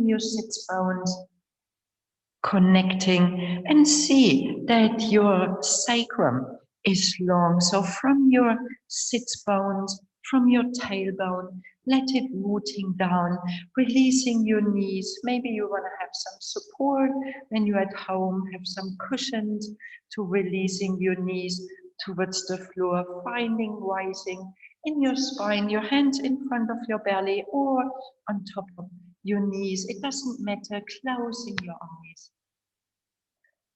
feeling your sits bones connecting, and see that your sacrum is long. So from your sits bones, from your tailbone, let it rooting down, releasing your knees. Maybe you want to have some support when you're at home, have some cushions to releasing your knees towards the floor, finding rising in your spine, your hands in front of your belly or on top of your knees. It doesn't matter, closing your eyes.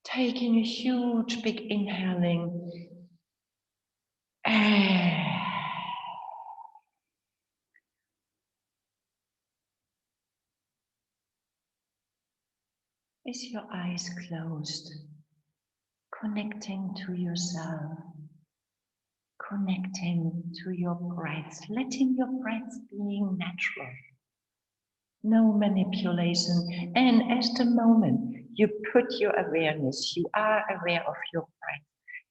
Taking a huge big inhaling. Is your eyes closed? Connecting to yourself. Connecting to your breath. Letting your breath being natural. No manipulation. And as the moment you put your awareness, you are aware of your breath.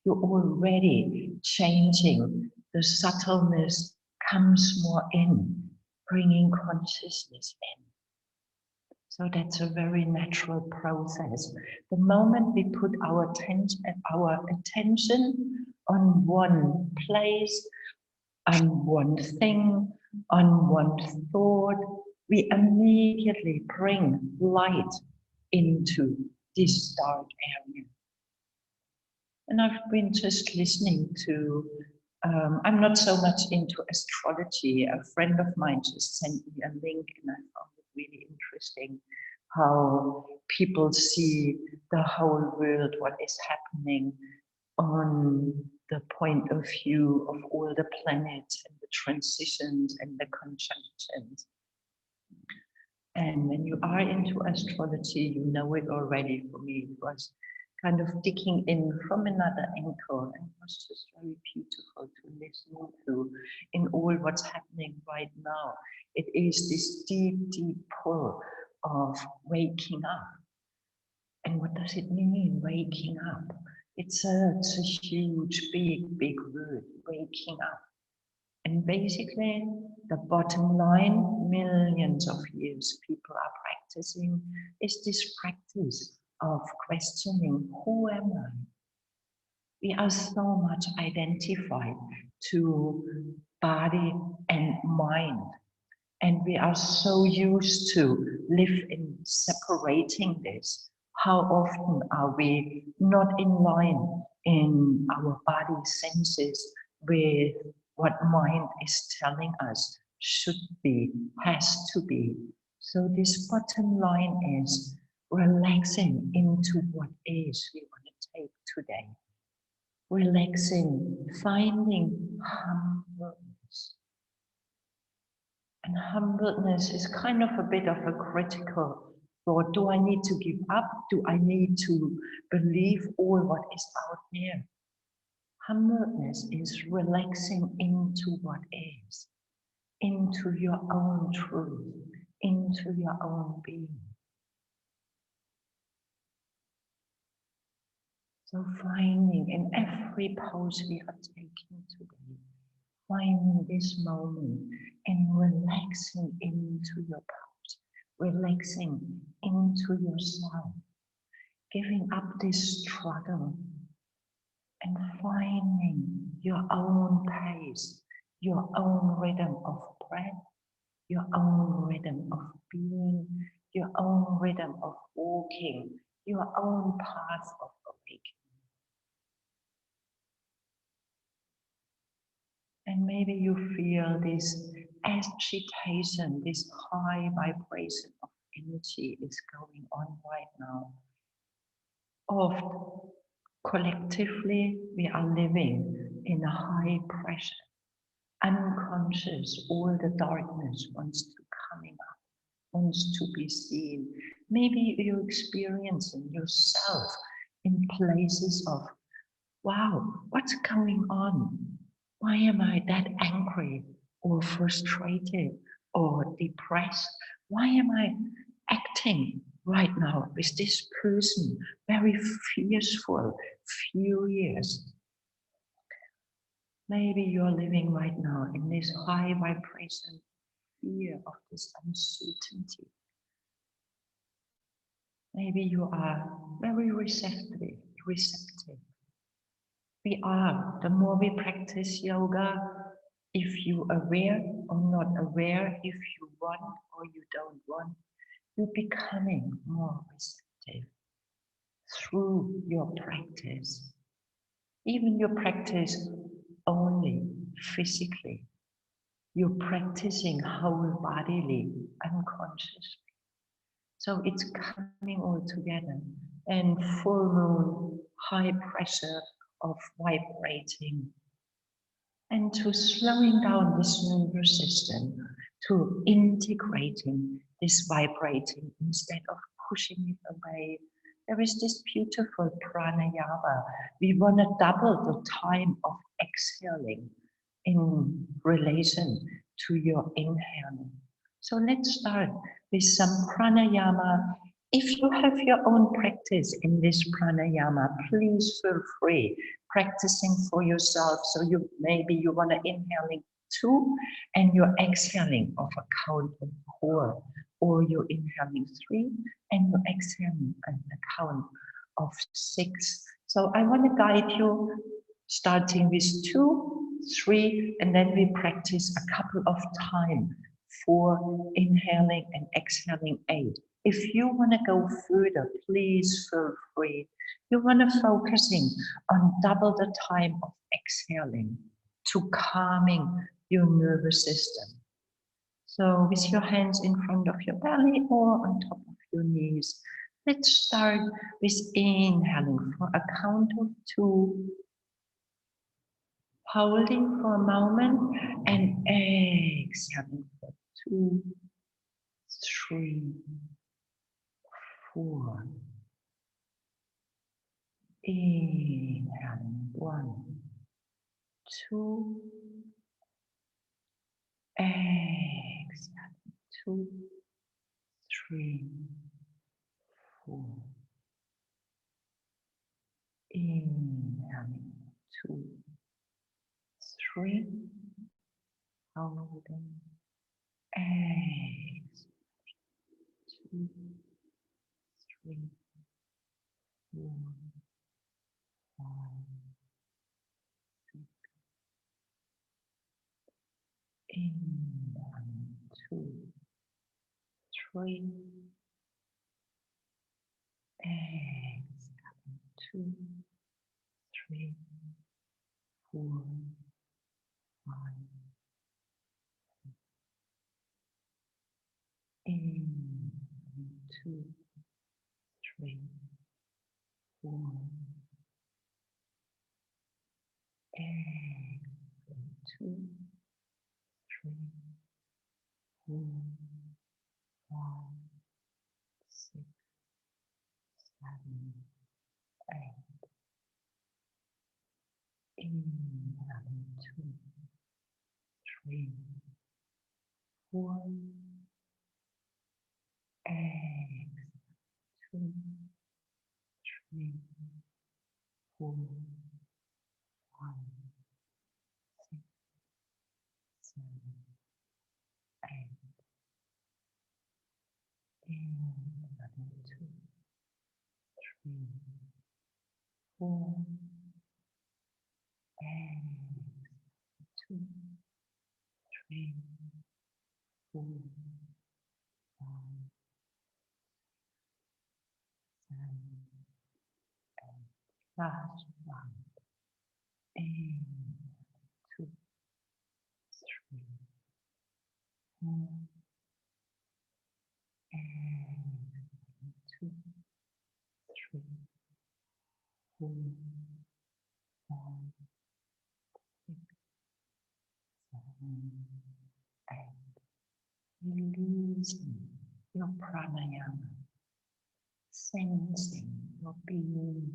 You're already changing. The subtleness comes more in, bringing consciousness in. So that's a very natural process. The moment we put our attention on one place, on one thing, on one thought, we immediately bring light into this dark area. And I've been just listening to, I'm not so much into astrology. A friend of mine just sent me a link and I found it really interesting how people see the whole world, what is happening on the point of view of all the planets and the transitions and the conjunctions. And when you are into astrology, you know it already. For me, it was kind of digging in from another angle, and it was just very beautiful to listen to in all what's happening right now. It is this deep, deep pull of waking up. And what does it mean, waking up? It's a huge, big, big word, waking up. And basically, the bottom line, millions of years people are practicing, is this practice of questioning, who am I? We are so much identified to body and mind. And we are so used to live in separating this. How often are we not in line in our body senses with what mind is telling us should be, has to be? So this bottom line is relaxing into what is we want to take today. Relaxing, finding humbleness. And humbleness is kind of a bit of a critical thought. Do I need to give up? Do I need to believe all what is out there? Humbleness is relaxing into what is, into your own truth, into your own being. So finding in every pose we are taking today, finding this moment and relaxing into your pose, relaxing into yourself, giving up this struggle and finding your own pace, your own rhythm of breath, your own rhythm of being, your own rhythm of walking, your own path of awakening. And maybe you feel this agitation, this high vibration of energy is going on right now. Often, collectively, we are living in a high pressure. Unconscious, all the darkness wants to coming up, wants to be seen. Maybe you're experiencing yourself in places of, wow, what's going on? Why am I that angry or frustrated or depressed? Why am I acting right now with this person, very fearful, furious? Maybe you're living right now in this high vibration fear of this uncertainty. Maybe you are very receptive. We are, the more we practice yoga, if you aware or not aware, if you want or you don't want, you're becoming more receptive through your practice. Even your practice only physically, you're practicing whole bodily, unconsciously. So it's coming all together. And full moon, high pressure of vibrating. And to slowing down this nervous system, to integrating this vibrating instead of pushing it away. There is this beautiful pranayama. We want to double the time of exhaling in relation to your inhaling. So let's start with some pranayama. If you have your own practice in this pranayama, please feel free practicing for yourself. So maybe you want to inhaling 2 and you're exhaling of a count of 4, or you're inhaling 3 and you're exhaling an count of 6. So I want to guide you starting with 2, 3, and then we practice a couple of times for inhaling and exhaling 8. If you want to go further, please feel free. You want to focusing on double the time of exhaling to calming your nervous system. So with your hands in front of your belly or on top of your knees, let's start with inhaling for a count of 2, holding for a moment and exhaling for 2, 3, 4. Inhaling 1, 2, exhaling 2, 3, 4. Inhaling 2, 3, holding, exhaling 2, 3, 4, 5, 6. Inhaling 2, 3, exhaling 2, 3, 4, 5. Inhaling 2, 3, 4. Exhaling 2, 3, 4, 5, 6, 7, 8. Inhaling 2, 3, 4. Exhaling 2, 3, 4, 5, 6, 7, 8. Inhaling 2, 3, 4. Exhaling 2, 3, 4, 5, 7, 8. Last one. Inhaling 2, 3, 4. Exhaling 2, 3, 4, 5, 6, 7, 8. Releasing your pranayama, sensing your being,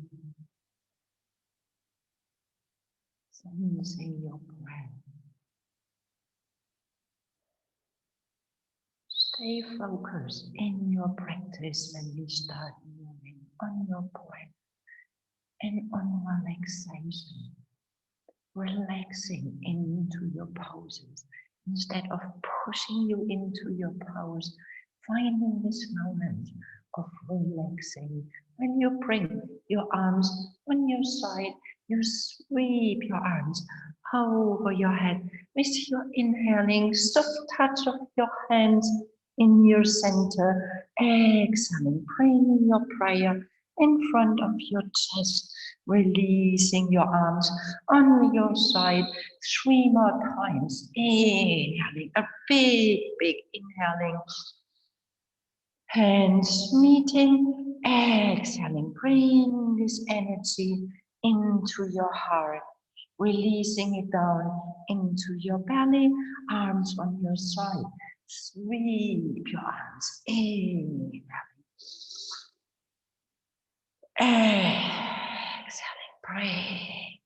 sensing your breath. Stay focused in your practice when we start moving on your breath and on relaxation. Relaxing into your poses instead of pushing you into your pose, finding this moment of relaxing. When you bring your arms on your side, you sweep your arms over your head with your inhaling, soft touch of your hands in your center. Exhaling, bringing your prayer in front of your chest, releasing your arms on your side 3 more times. Inhaling, a big, big inhaling. Hands meeting, exhaling, bring this energy into your heart, releasing it down into your belly, arms on your side. Sweep your arms, inhaling, exhaling, breathe,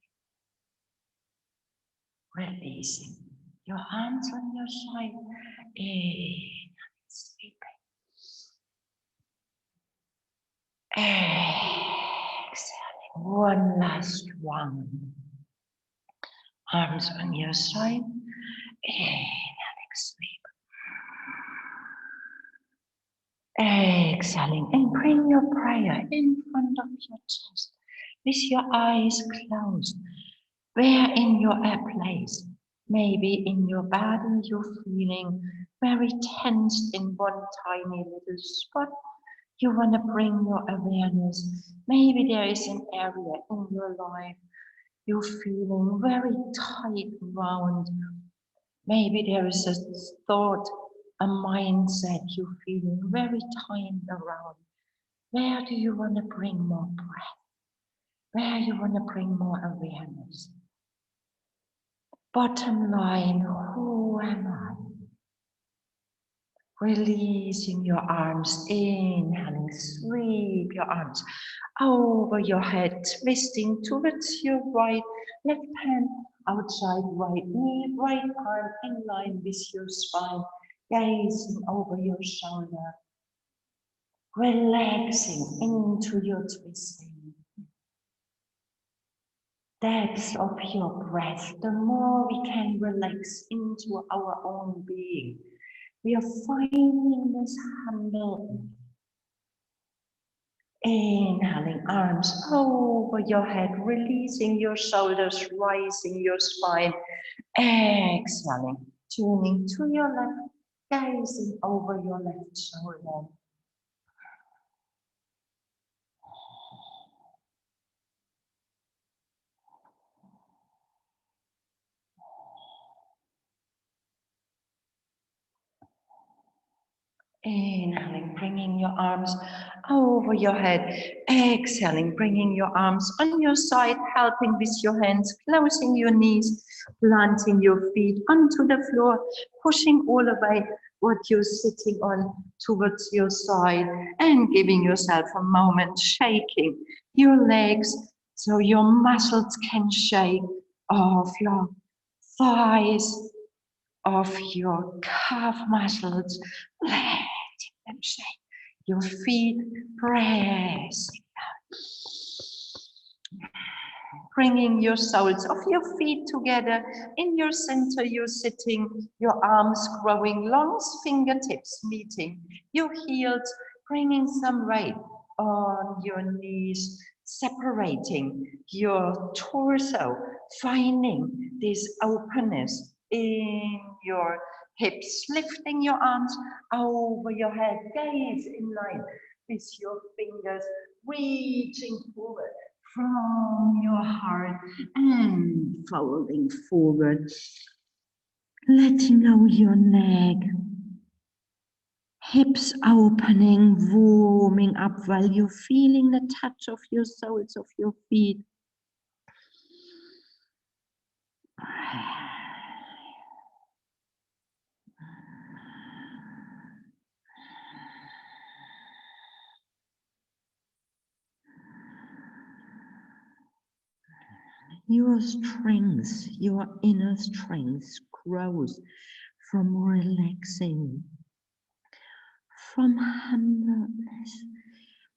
releasing your arms on your side, inhaling, sweeping. Exhaling, one last one. Arms on your side. Inhaling, sweep. Exhaling, and bring your prayer in front of your chest with your eyes closed. Where in your place, maybe in your body, you're feeling very tensed in one tiny little spot. You want to bring your awareness. Maybe there is an area in your life you're feeling very tight around. Maybe there is a thought, a mindset you're feeling very tight around. Where do you want to bring more breath? Where you want to bring more awareness? Bottom line, who am I? Releasing your arms, inhaling, sweep your arms over your head, twisting towards your right, left hand outside, right knee, right arm in line with your spine, gazing over your shoulder, relaxing into your twisting. Depth of your breath, the more we can relax into our own being, we are finding this humble. Inhaling, arms over your head, releasing your shoulders, rising your spine. Exhaling, turning to your left, gazing over your left shoulder. Inhaling, bringing your arms over your head. Exhaling, bringing your arms on your side, helping with your hands, closing your knees, planting your feet onto the floor, pushing all the way what you're sitting on towards your side, and giving yourself a moment, shaking your legs so your muscles can shake off your thighs, of your calf muscles, letting them shake. Your feet pressing down. Bringing your soles of your feet together. In your center, you're sitting, your arms growing long, fingertips meeting. Your heels bringing some weight on your knees, separating your torso, finding this openness in your hips, lifting your arms over your head, gaze in line with your fingers, reaching forward from your heart and folding forward, letting go your neck, hips opening, warming up while you're feeling the touch of your soles of your feet. Your strength, your inner strength grows from relaxing, from humbleness,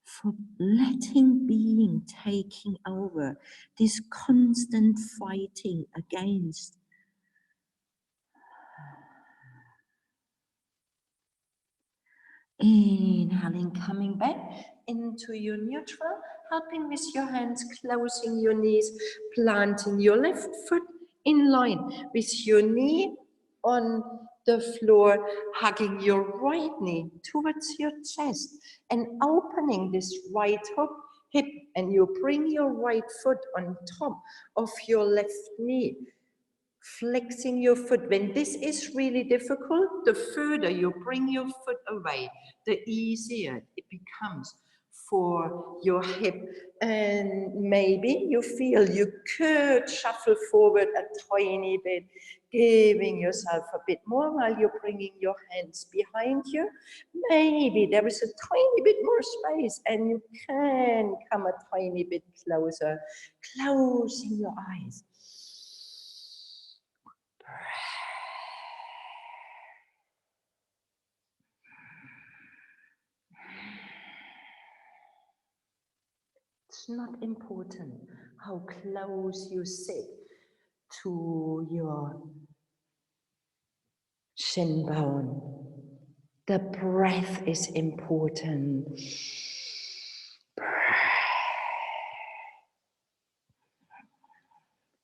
for letting being taking over, this constant fighting against Inhaling, coming back into your neutral, helping with your hands, closing your knees, planting your left foot in line with your knee on the floor, hugging your right knee towards your chest and opening this right hip, and you bring your right foot on top of your left knee, flexing your foot. When this is really difficult, the further you bring your foot away, the easier it becomes for your hip. And maybe you feel you could shuffle forward a tiny bit, giving yourself a bit more while you're bringing your hands behind you. Maybe there is a tiny bit more space and you can come a tiny bit closer, closing your eyes. It's not important how close you sit to your shin bone. The breath is important.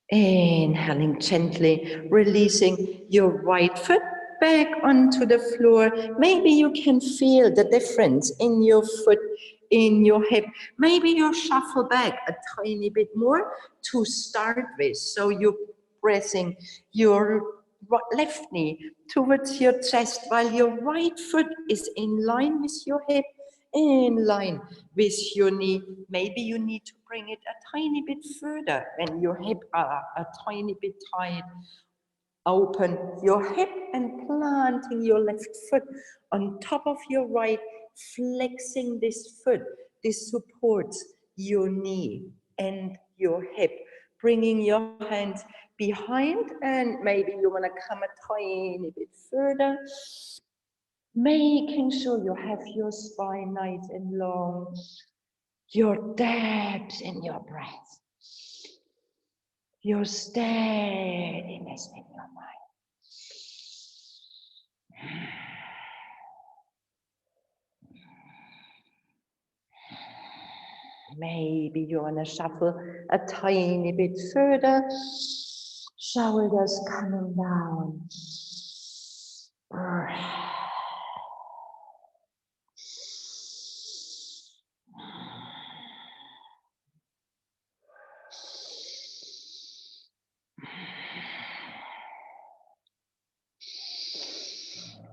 Inhaling gently, releasing your right foot back onto the floor. Maybe you can feel the difference in your foot, in your hip. Maybe you shuffle back a tiny bit more to start with. So you're pressing your left knee towards your chest while your right foot is in line with your hip, in line with your knee. Maybe you need to bring it a tiny bit further when your hip are a tiny bit tight. Open your hip and planting your left foot on top of your right, flexing this foot. This supports your knee and your hip, bringing your hands behind, and maybe you want to come a tiny bit further, making sure you have your spine nice and long, your depth in your breath, your steadiness in your mind. Maybe you want to shuffle a tiny bit further, shoulders coming down.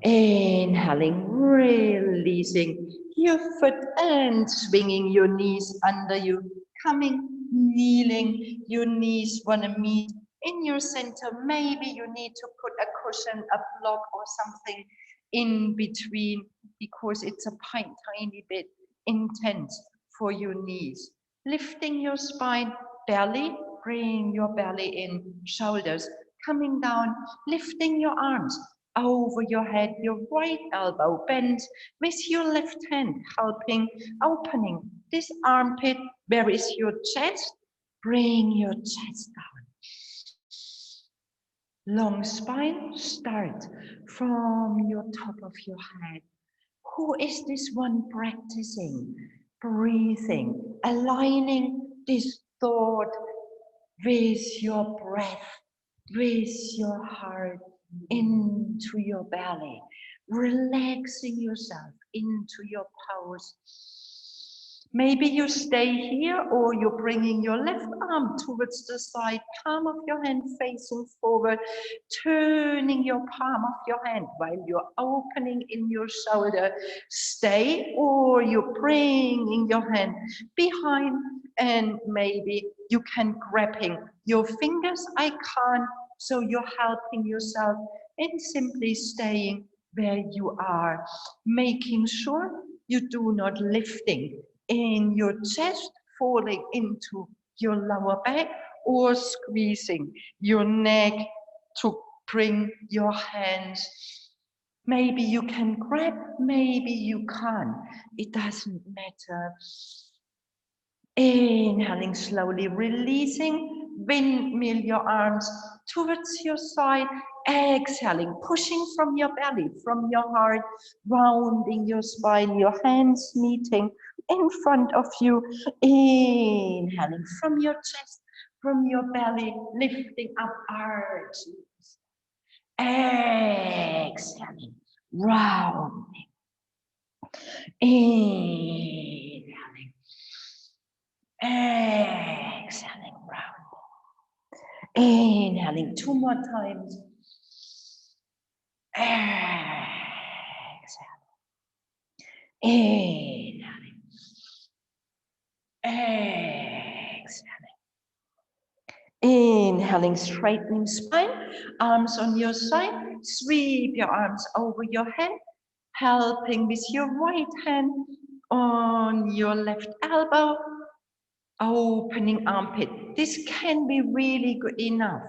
Inhaling, releasing your foot and swinging your knees under you, coming, kneeling, your knees want to meet in your center. Maybe you need to put a cushion, a block or something in between because it's a tiny bit intense for your knees. Lifting your spine, belly, bring your belly in, shoulders coming down, lifting your arms over your head, your right elbow bent with your left hand helping, opening this armpit. Where is your chest? Bring your chest down. Long spine, start from your top of your head. Who is this one practicing? Breathing, aligning this thought with your breath, with your heart, into your belly, relaxing yourself into your pose. Maybe you stay here or you're bringing your left arm towards the side, palm of your hand facing forward, turning your palm of your hand while you're opening in your shoulder. Stay, or you're bringing your hand behind, and maybe you can grabbing your fingers. I can't, so you're helping yourself and simply staying where you are, making sure you do not lifting in your chest, falling into your lower back, or squeezing your neck to bring your hands. Maybe you can grab, maybe you can't. It doesn't matter. Inhaling slowly, releasing, windmill your arms towards your side, Exhaling, pushing from your belly, from your heart, rounding your spine, your hands meeting in front of you. Inhaling from your chest, from your belly, lifting up arches. Exhaling, rounding. Inhaling. Exhaling, rounding. Inhaling 2 more times. Exhaling. Inhaling. Exhaling. Inhaling, straightening spine, arms on your side, sweep your arms over your head, helping with your right hand on your left elbow, opening armpit. This can be really good enough.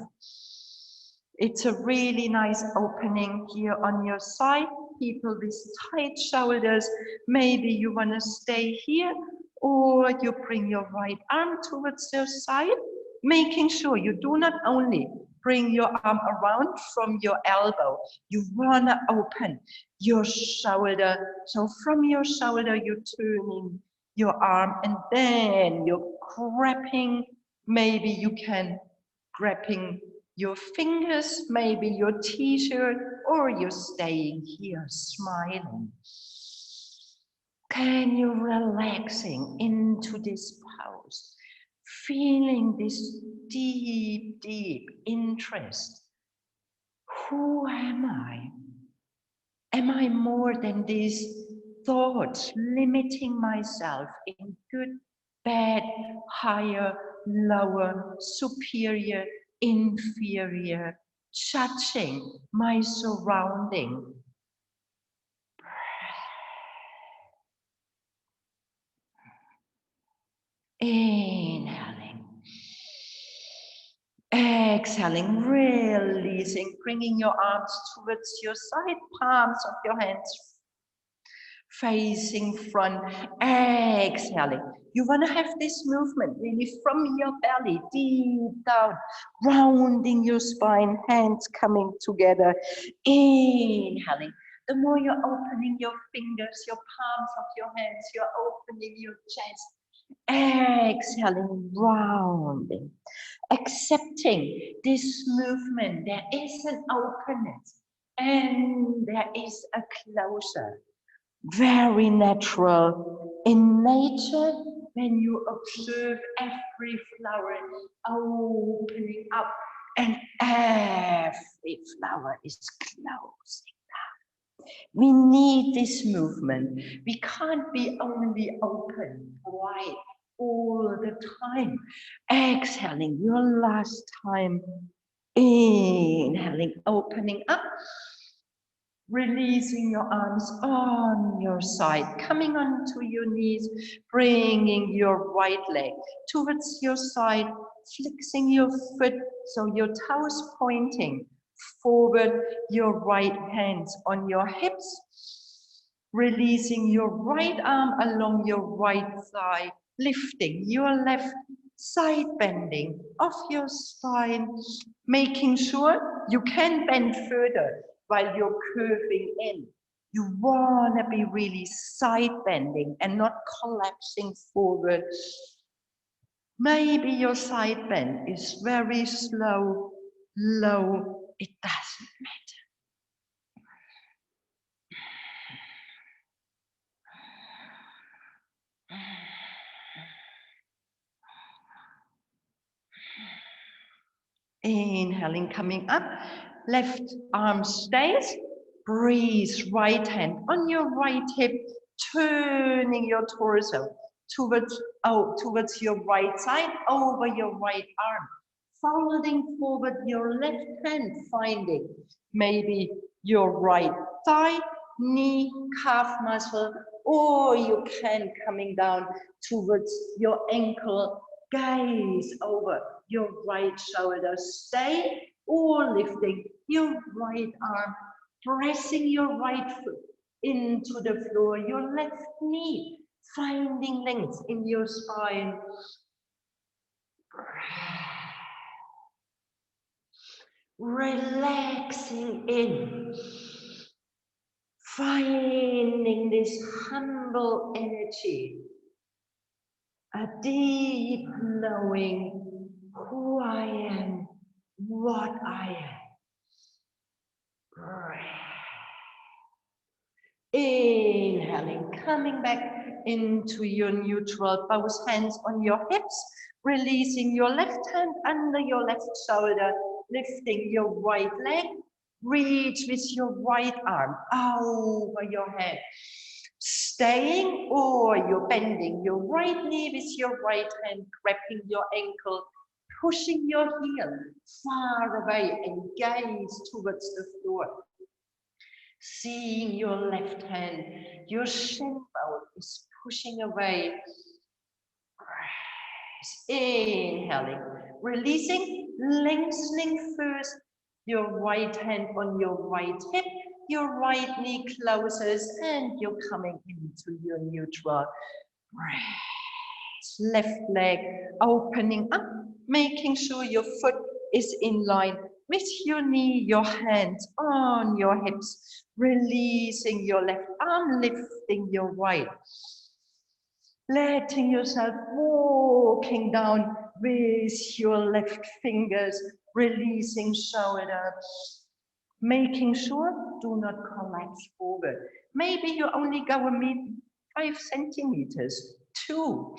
It's a really nice opening here on your side. People with tight shoulders, maybe you want to stay here, or you bring your right arm towards your side, making sure you do not only bring your arm around from your elbow, you want to open your shoulder. So from your shoulder, you're turning your arm and then you're grabbing, maybe you can grabbing your fingers, maybe your t-shirt, or you're staying here smiling. Can you relaxing into this pose, feeling this deep, deep interest? Who am I? Am I more than these thoughts, limiting myself in good, bad, higher, lower, superior, inferior, judging my surrounding? Inhaling. Exhaling, releasing, bringing your arms towards your side, palms of your hands facing front. Exhaling. You want to have this movement really from your belly, deep down, rounding your spine, hands coming together. Inhaling. The more you're opening your fingers, your palms of your hands, you're opening your chest. Exhaling, rounding. Accepting this movement, there is an openness and there is a closure. Very natural in nature when you observe every flower opening up and every flower is closing down. We need this movement. We can't be only open, wide all the time. Exhaling your last time. Inhaling, opening up. Releasing your arms on your side, coming onto your knees, bringing your right leg towards your side, flexing your foot so your toes pointing forward, your right hands on your hips, releasing your right arm along your right thigh, lifting your left side bending of your spine, making sure you can bend further while you're curving in. You want to be really side bending and not collapsing forward. Maybe your side bend is very slow, low, it doesn't matter. Inhaling, coming up, left arm stays, breathe, right hand on your right hip, turning your torso towards your right side, over your right arm, folding forward your left hand, finding maybe your right thigh, knee, calf muscle, or you can coming down towards your ankle, gaze over your right shoulder, stay, or lifting your right arm, pressing your right foot into the floor, your left knee, finding length in your spine. relaxing in, finding this humble energy, a deep knowing who I am, what I am. Inhaling, coming back into your neutral, both hands on your hips, releasing your left hand under your left shoulder, lifting your right leg, reach with your right arm over your head. Staying, or you're bending your right knee with your right hand, grabbing your ankle, pushing your heel far away and gaze towards the floor. Seeing your left hand, your shin bone is pushing away. Inhaling, releasing, lengthening first your right hand on your right hip, your right knee closes, and you're coming into your neutral. Left leg opening up, making sure your foot is in line with your knee, your hands on your hips, releasing your left arm, lifting your right. Letting yourself walking down with your left fingers, releasing shoulder, making sure do not collapse forward. Maybe you only go 5 centimeters, 2.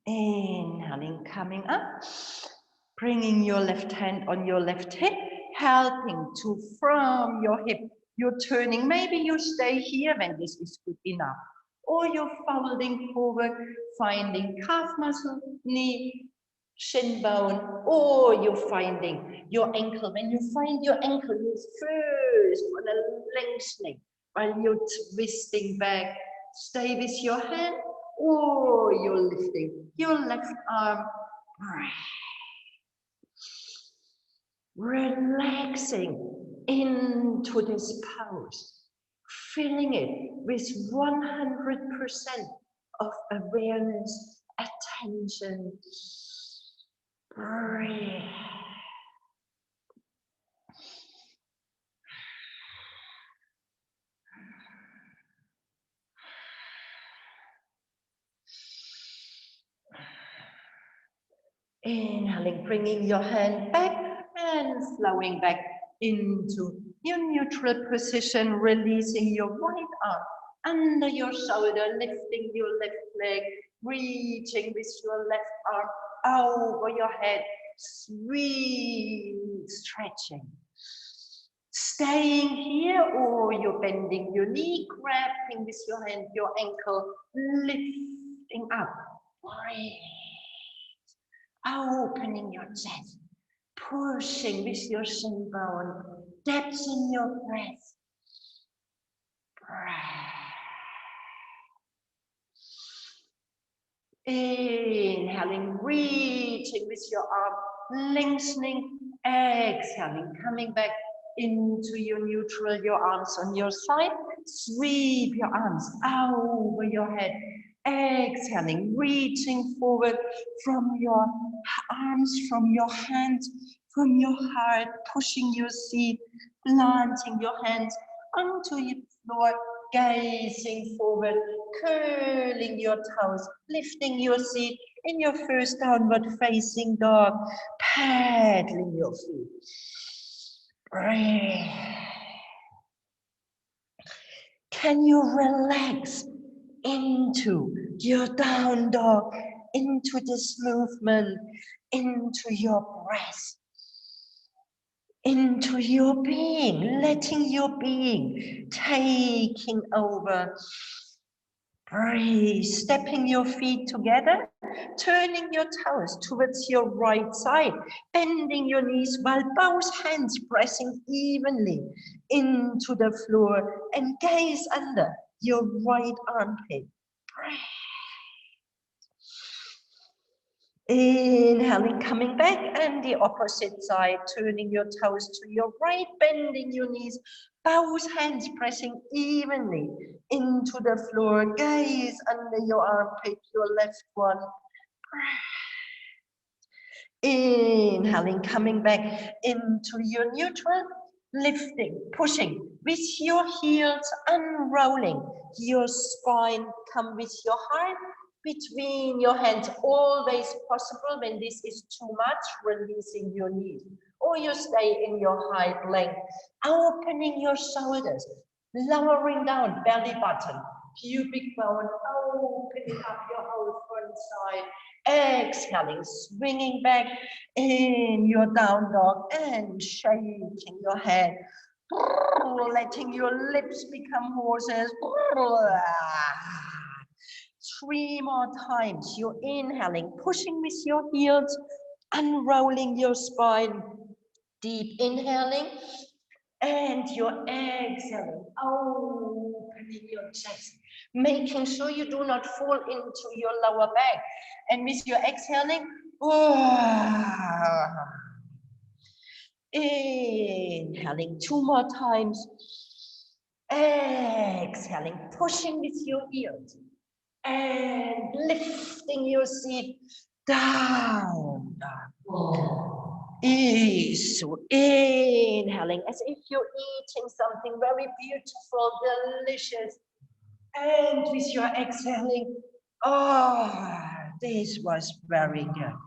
Inhaling, coming up, bringing your left hand on your left hip, helping to from your hip, you're turning, maybe you stay here when this is good enough, or you're folding forward, finding calf muscle, knee, shin bone, or you're finding your ankle. When you find your ankle, you first on a lengthening while you're twisting back, stay with your hand, or you're lifting your left arm, relaxing into this pose, filling it with 100% of awareness, attention. Breathe. Inhaling, bringing your hand back and flowing back into your neutral position, releasing your right arm under your shoulder, lifting your left leg, reaching with your left arm over your head, sweet stretching. Staying here, or you're bending your knee, grabbing with your hand your ankle, lifting up. Breathe. Opening your chest, pushing with your shin bone, depth in your breath. Inhaling, reaching with your arm, lengthening, exhaling, coming back into your neutral, your arms on your side, sweep your arms over your head, exhaling, reaching forward from your arms, from your hands, from your heart, pushing your seat, planting your hands onto your floor, gazing forward, curling your toes, lifting your seat in your first downward facing dog, paddling your feet. Breathe. Can you relax into your down dog, into this movement, into your breath, into your being, letting your being taking over. Breathe, stepping your feet together, turning your toes towards your right side, bending your knees while both hands pressing evenly into the floor, and gaze under. your right armpit. Inhaling, coming back, and the opposite side, turning your toes to your right, bending your knees, both hands pressing evenly into the floor, gaze under your armpit, your left one. Inhaling, coming back into your neutral, lifting, pushing with your heels, unrolling your spine, come with your heart between your hands, always possible. When this is too much, releasing your knees, or you stay in your high plank, opening your shoulders, lowering down belly button, pubic bone, opening up your whole front side. Exhaling, swinging back in your down dog and shaking your head, letting your lips become horses. 3 more times. You're inhaling, pushing with your heels, unrolling your spine, deep inhaling, and you're exhaling, opening your chest, making sure you do not fall into your lower back. And with your exhaling, inhaling 2 more times, exhaling, pushing with your heels, and lifting your seat down. So inhaling as if you're eating something very beautiful, delicious. And with your exhaling, this was very good.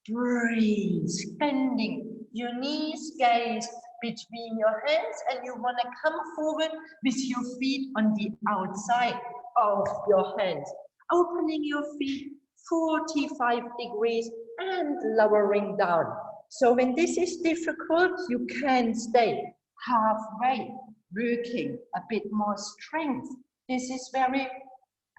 Breathe, bending your knees, gaze between your hands, and you want to come forward with your feet on the outside of your hands, opening your feet 45 degrees and lowering down. So when this is difficult, you can stay halfway, working a bit more strength. This is very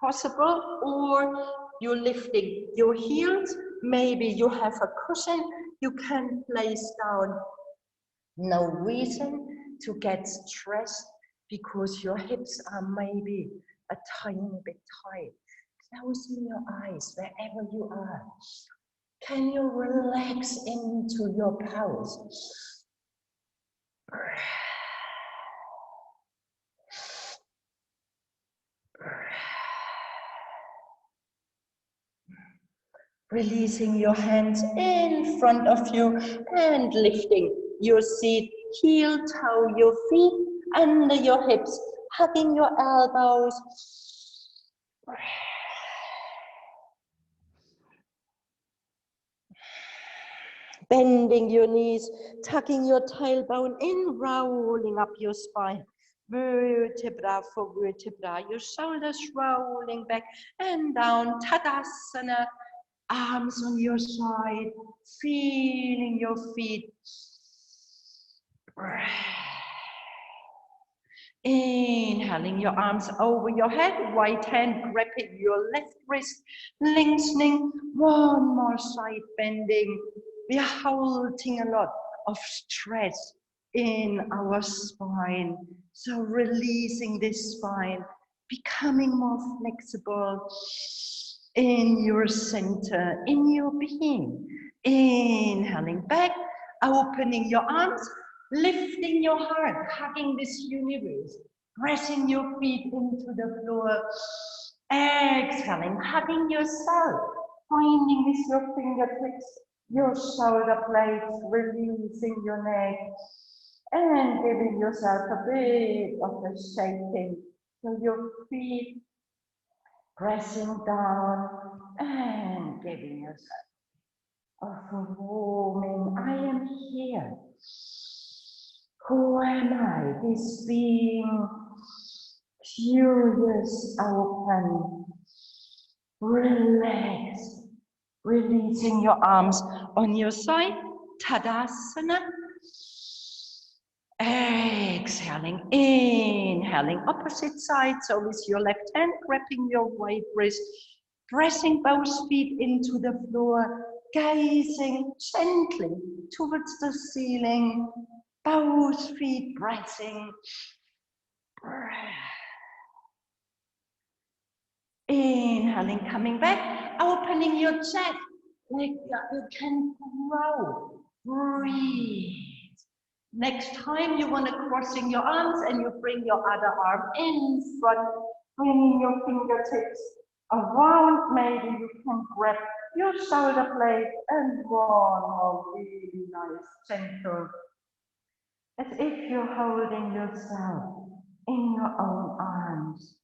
possible. Or you're lifting your heels, maybe you have a cushion you can place down. No reason to get stressed because your hips are maybe a tiny bit tight. Closing your eyes wherever you are. Can you relax into your pose? Releasing your hands in front of you and lifting your seat, heel, toe, your feet under your hips, hugging your elbows. Bending your knees, tucking your tailbone in, rolling up your spine. Vertebra for vertebra, your shoulders rolling back and down. Tadasana, arms on your side, feeling your feet. Inhaling your arms over your head, right hand gripping your left wrist, lengthening, one more side bending. We are holding a lot of stress in our spine. So releasing this spine, becoming more flexible in your center, in your being. Inhaling back, opening your arms, lifting your heart, hugging this universe, pressing your feet into the floor. Exhaling, hugging yourself, finding with your fingertips your shoulder blades, releasing your neck, and giving yourself a bit of a shaking. So your feet pressing down and giving yourself a warming. I am here. Who am I? This being curious, open, relaxed, releasing your arms on your side, Tadasana. Exhaling, inhaling, opposite side. So with your left hand, grabbing your right wrist, pressing both feet into the floor, gazing gently towards the ceiling, both feet pressing. Inhaling, coming back, opening your chest, like you can grow. Breathe. Next time you want to crossing your arms and you bring your other arm in front, bringing your fingertips around. Maybe you can grab your shoulder blade and one more really nice, gentle, as if you're holding yourself in your own arms.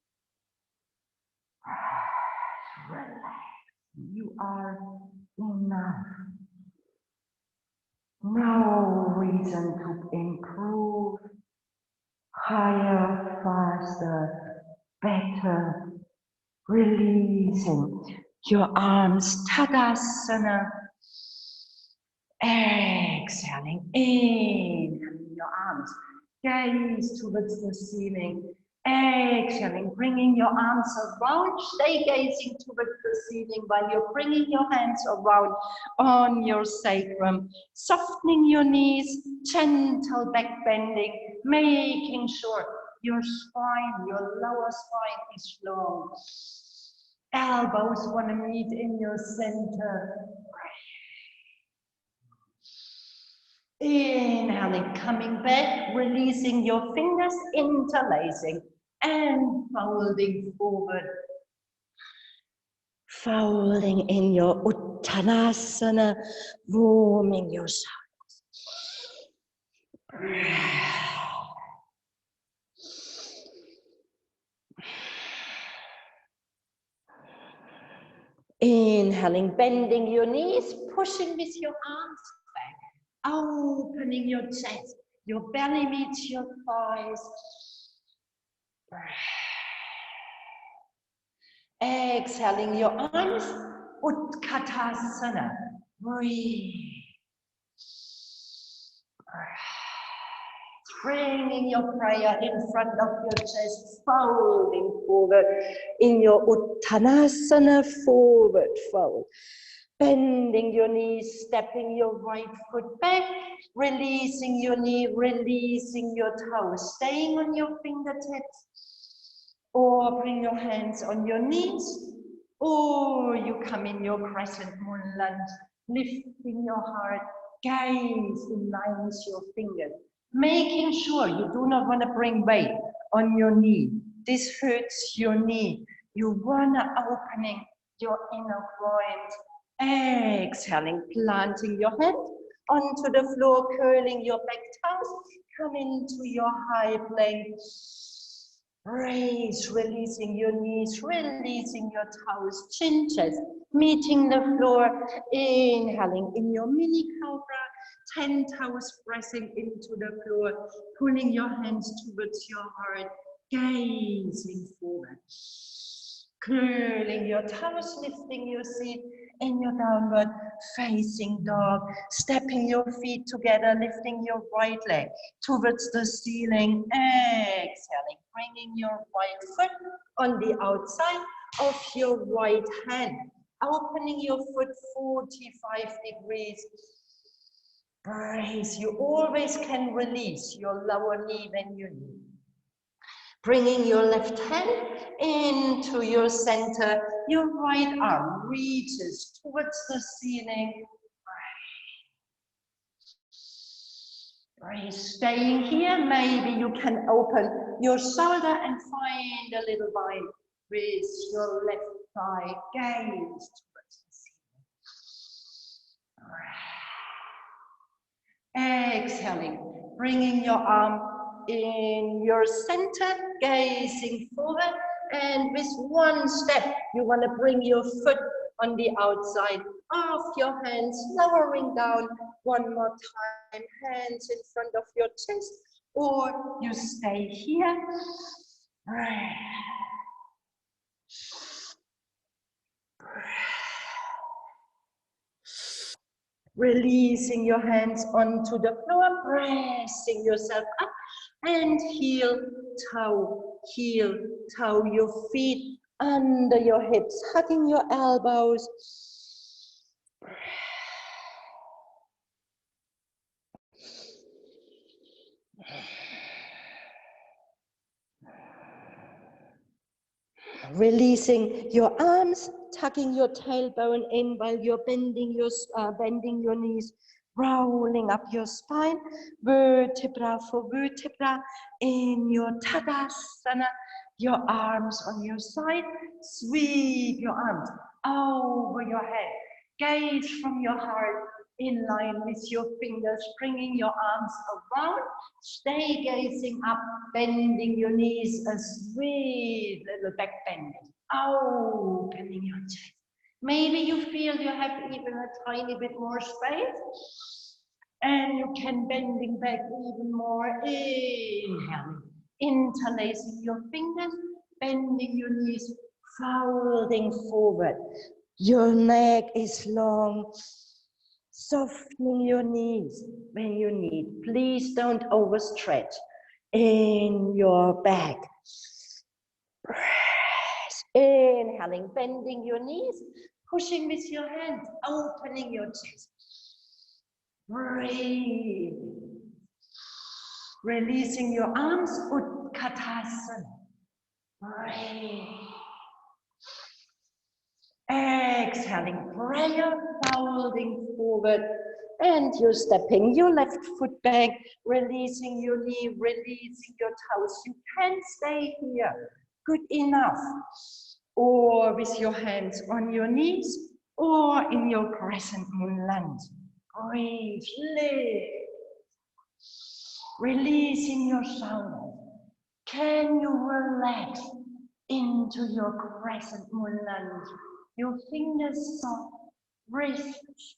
Relax. You are enough. No reason to improve. Higher, faster, better. Releasing your arms. Tadasana. Exhaling. Inhaling your arms. Gaze towards the ceiling. Exhaling, bringing your arms around, stay gazing towards the ceiling while you're bringing your hands around on your sacrum, softening your knees, gentle back bending, making sure your spine, your lower spine is long. Elbows want to meet in your center. Inhaling, coming back, releasing your fingers, interlacing and folding forward. Folding in your Uttanasana, warming your shoulders. Inhaling, bending your knees, pushing with your arms back, opening your chest, your belly meets your thighs. Exhaling your arms, Utkatasana. Breathe. Bringing your prayer in front of your chest, folding forward in your Uttanasana, forward fold. Bending your knees, stepping your right foot back, releasing your knee, releasing your toes, staying on your fingertips, or bring your hands on your knees, or you come in your crescent moon lunge, lifting your heart, gaze in line with your fingers, making sure you do not want to bring weight on your knee. This hurts your knee. You want to opening your inner groin. Exhaling, planting your hand onto the floor, curling your back toes, come into your high plank. Raise, releasing your knees, releasing your toes, chin chest, meeting the floor, inhaling in your mini cobra, 10 toes pressing into the floor, pulling your hands towards your heart, gazing forward. Curling your toes, lifting your seat in your downward facing dog, stepping your feet together, lifting your right leg towards the ceiling, exhaling, bringing your right foot on the outside of your right hand, opening your foot 45 degrees. Brace, you always can release your lower knee when you need. Bringing your left hand into your center, your right arm reaches towards the ceiling. Brace, staying here, maybe you can open your shoulder and find a little bind with your left thigh, gaze towards the ceiling. Exhaling, bringing your arm in your center, gazing forward, and with one step, you want to bring your foot on the outside of your hands, lowering down one more time, hands in front of your chest, or you stay here. Releasing your hands onto the floor, pressing yourself up, and heel, toe, your feet under your hips, hugging your elbows. Releasing your arms, tucking your tailbone in while you're bending your knees, rolling up your spine, vertebra for vertebra in your Tadasana. Your arms on your side, sweep your arms over your head, gaze from your heart in line with your fingers, bringing your arms around, stay gazing up, bending your knees, a sweet little back bend, opening your chest. Maybe you feel you have even a tiny bit more space, and you can bending back even more, inhaling, interlacing your fingers, bending your knees, folding forward. Your neck is long, softening your knees when you need. Please don't overstretch in your back. Inhaling, bending your knees, pushing with your hands, opening your chest. Breathe. Releasing your arms, Utkatasana. Breathe. Exhaling, prayer, folding forward. And you're stepping your left foot back, releasing your knee, releasing your toes. You can stay here, good enough. Or with your hands on your knees, or in your crescent moon lunge. Breathe, lift. Releasing your shoulders. Can you relax into your crescent moon lunge? Your fingers soft, wrists,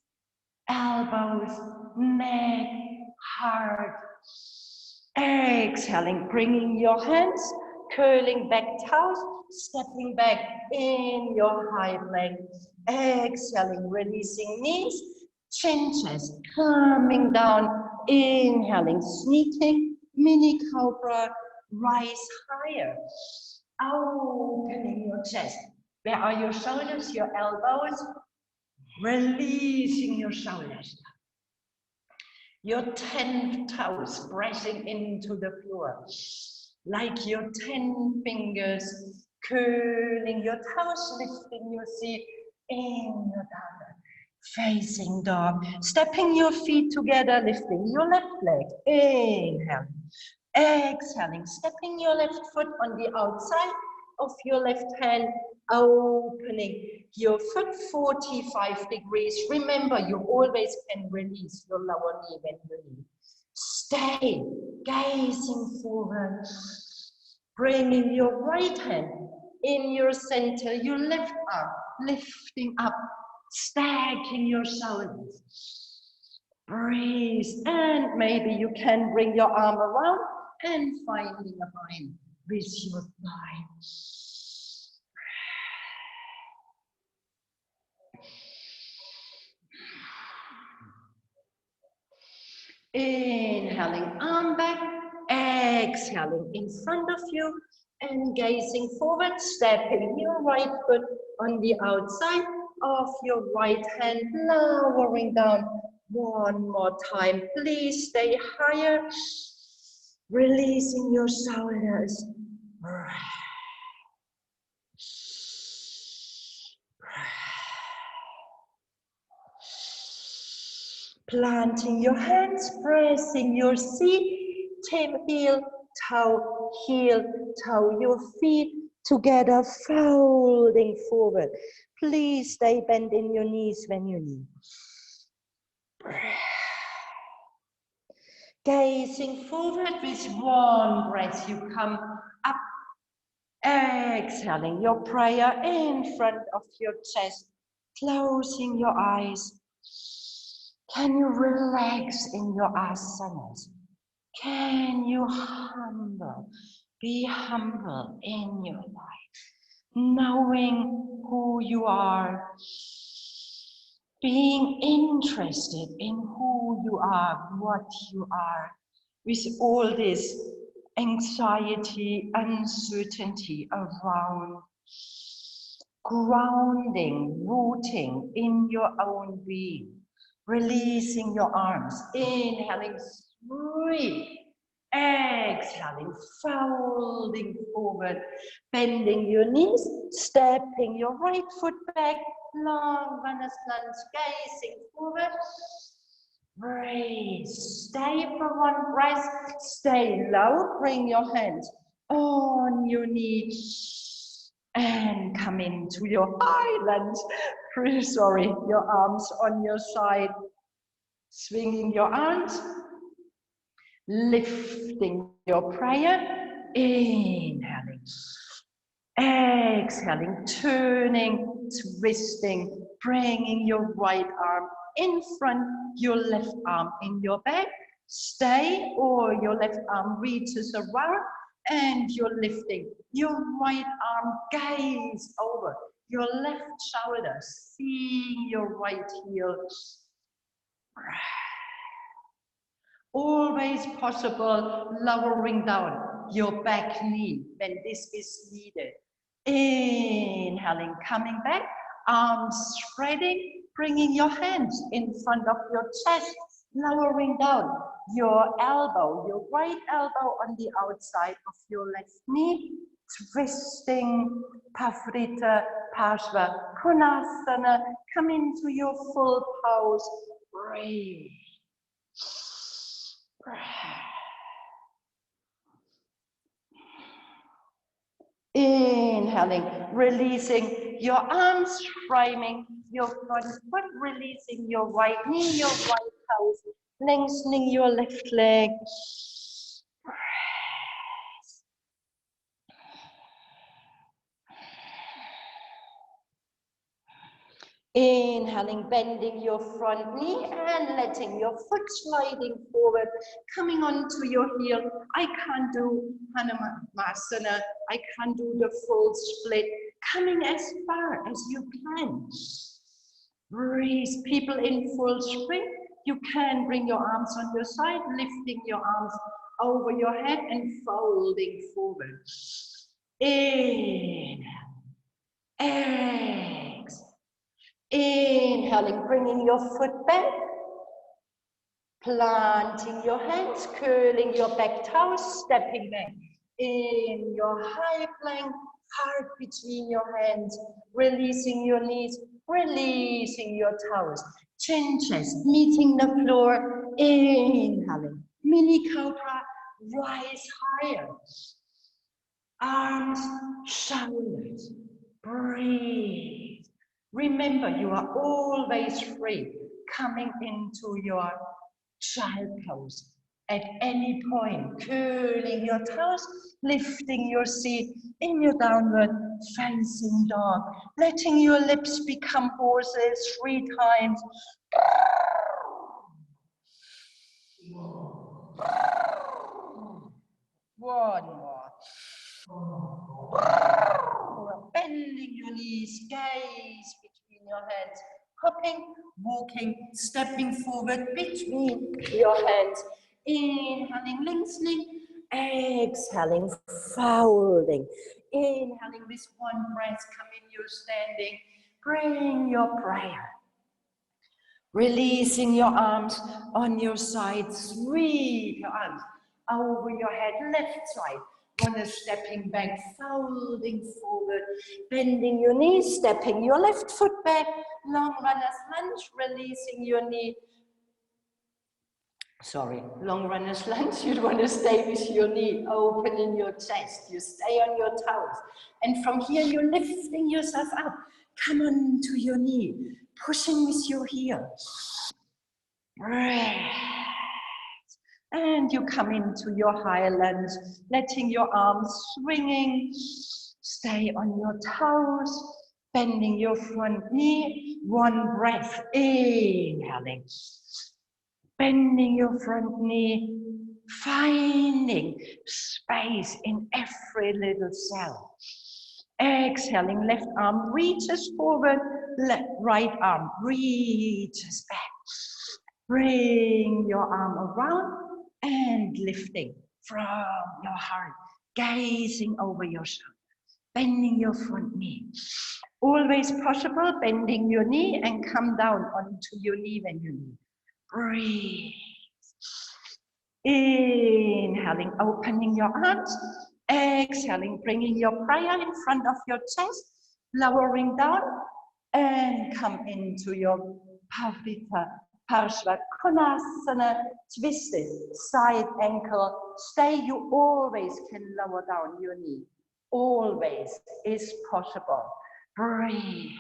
elbows, neck, heart. Exhaling, bringing your hands, curling back toes, stepping back in your high leg. Exhaling, releasing knees, chin chest, coming down. Inhaling, sneaking, mini cobra, rise higher. Opening your chest. Where are your shoulders, your elbows? Releasing your shoulders. Your 10 toes pressing into the floor. Like your 10 fingers curling your toes, lifting your seat in your down. Facing dog, stepping your feet together, lifting your left leg, inhale, exhaling, stepping your left foot on the outside of your left hand, opening your foot 45 degrees. Remember, you always can release your lower knee when you need. Stay gazing forward, bringing your right hand in your center, your left arm lifting up, stacking your shoulders. Breathe, and maybe you can bring your arm around and finding a bind with your thigh. Inhaling, arm back, exhaling in front of you and gazing forward, stepping your right foot on the outside of your right hand, lowering down. One more time, please stay higher, releasing your shoulders. Planting your hands, pressing your seat, heel, toe, your feet together, folding forward. Please stay bending your knees when you need. Gazing forward with one breath, you come up, exhaling your prayer in front of your chest, closing your eyes. Can you relax in your asanas? Can you be humble in your life, knowing who you are, being interested in who you are, what you are, with all this anxiety, uncertainty around, grounding, rooting in your own being. Releasing your arms, inhaling, sweep, Exhaling, folding forward, bending your knees, stepping your right foot back, long runner's lunge, gazing forward. Breathe, stay for one breath, stay low, bring your hands on your knees and come into your island. Sorry, your arms on your side, swinging your arms, lifting your prayer, inhaling, exhaling, turning, twisting, bringing your right arm in front, your left arm in your back, stay, or your left arm reaches around and you're lifting your right arm, gaze over your left shoulder, seeing your right heel. Always possible, lowering down your back knee when this is needed. Inhaling, coming back, arms spreading, bringing your hands in front of your chest, lowering down your elbow, your right elbow on the outside of your left knee, twisting, Pavrita, Parshva, Konasana, come into your full pose, breathe. Inhaling, releasing your arms, framing your front foot, releasing your right knee, your right toes, lengthening your left leg. Inhaling, bending your front knee and letting your foot sliding forward, coming onto your heel. I can't do Hanumasana. I can't do the full split. Coming as far as you can. Breathe. People in full sprint. You can bring your arms on your side, lifting your arms over your head and folding forward. Inhale. Exhale. Inhaling, bringing your foot back, planting your hands, curling your back toes, stepping back in your high plank, heart between your hands, releasing your knees, releasing your toes, chin chest meeting the floor, inhaling, mini cobra, rise higher, arms, shoulders, breathe. Remember, you are always free, coming into your child pose at any point, curling your toes, lifting your seat in your downward facing dog, letting your lips become horses 3 times. One more. Bending your knees, gaze between your hands, hopping, walking, stepping forward between your hands, inhaling, lengthening, exhaling, folding, inhaling with one breath, come in your standing, bring your prayer. Releasing your arms on your side, sweep your arms over your head, left side. One is stepping back, folding forward, bending your knees, stepping your left foot back, long runner's lunge, releasing your knee. Sorry, long runner's lunge, you want to stay with your knee open in your chest. You stay on your toes. And from here, you're lifting yourself up. Come on to your knee, pushing with your heel. Breath. And you come into your high lunge, letting your arms swinging, stay on your toes, bending your front knee, one breath, inhaling, bending your front knee, finding space in every little cell. Exhaling, left arm reaches forward, right arm reaches back. Bring your arm around and lifting from your heart, gazing over your shoulder, bending your front knee. Always possible, bending your knee and come down onto your knee when you need. Breathe. Inhaling, opening your arms. Exhaling, bringing your prayer in front of your chest, lowering down, and come into your Pavita Parshva Konasana, twisted side ankle. Stay, you always can lower down your knee. Always is possible. Breathe.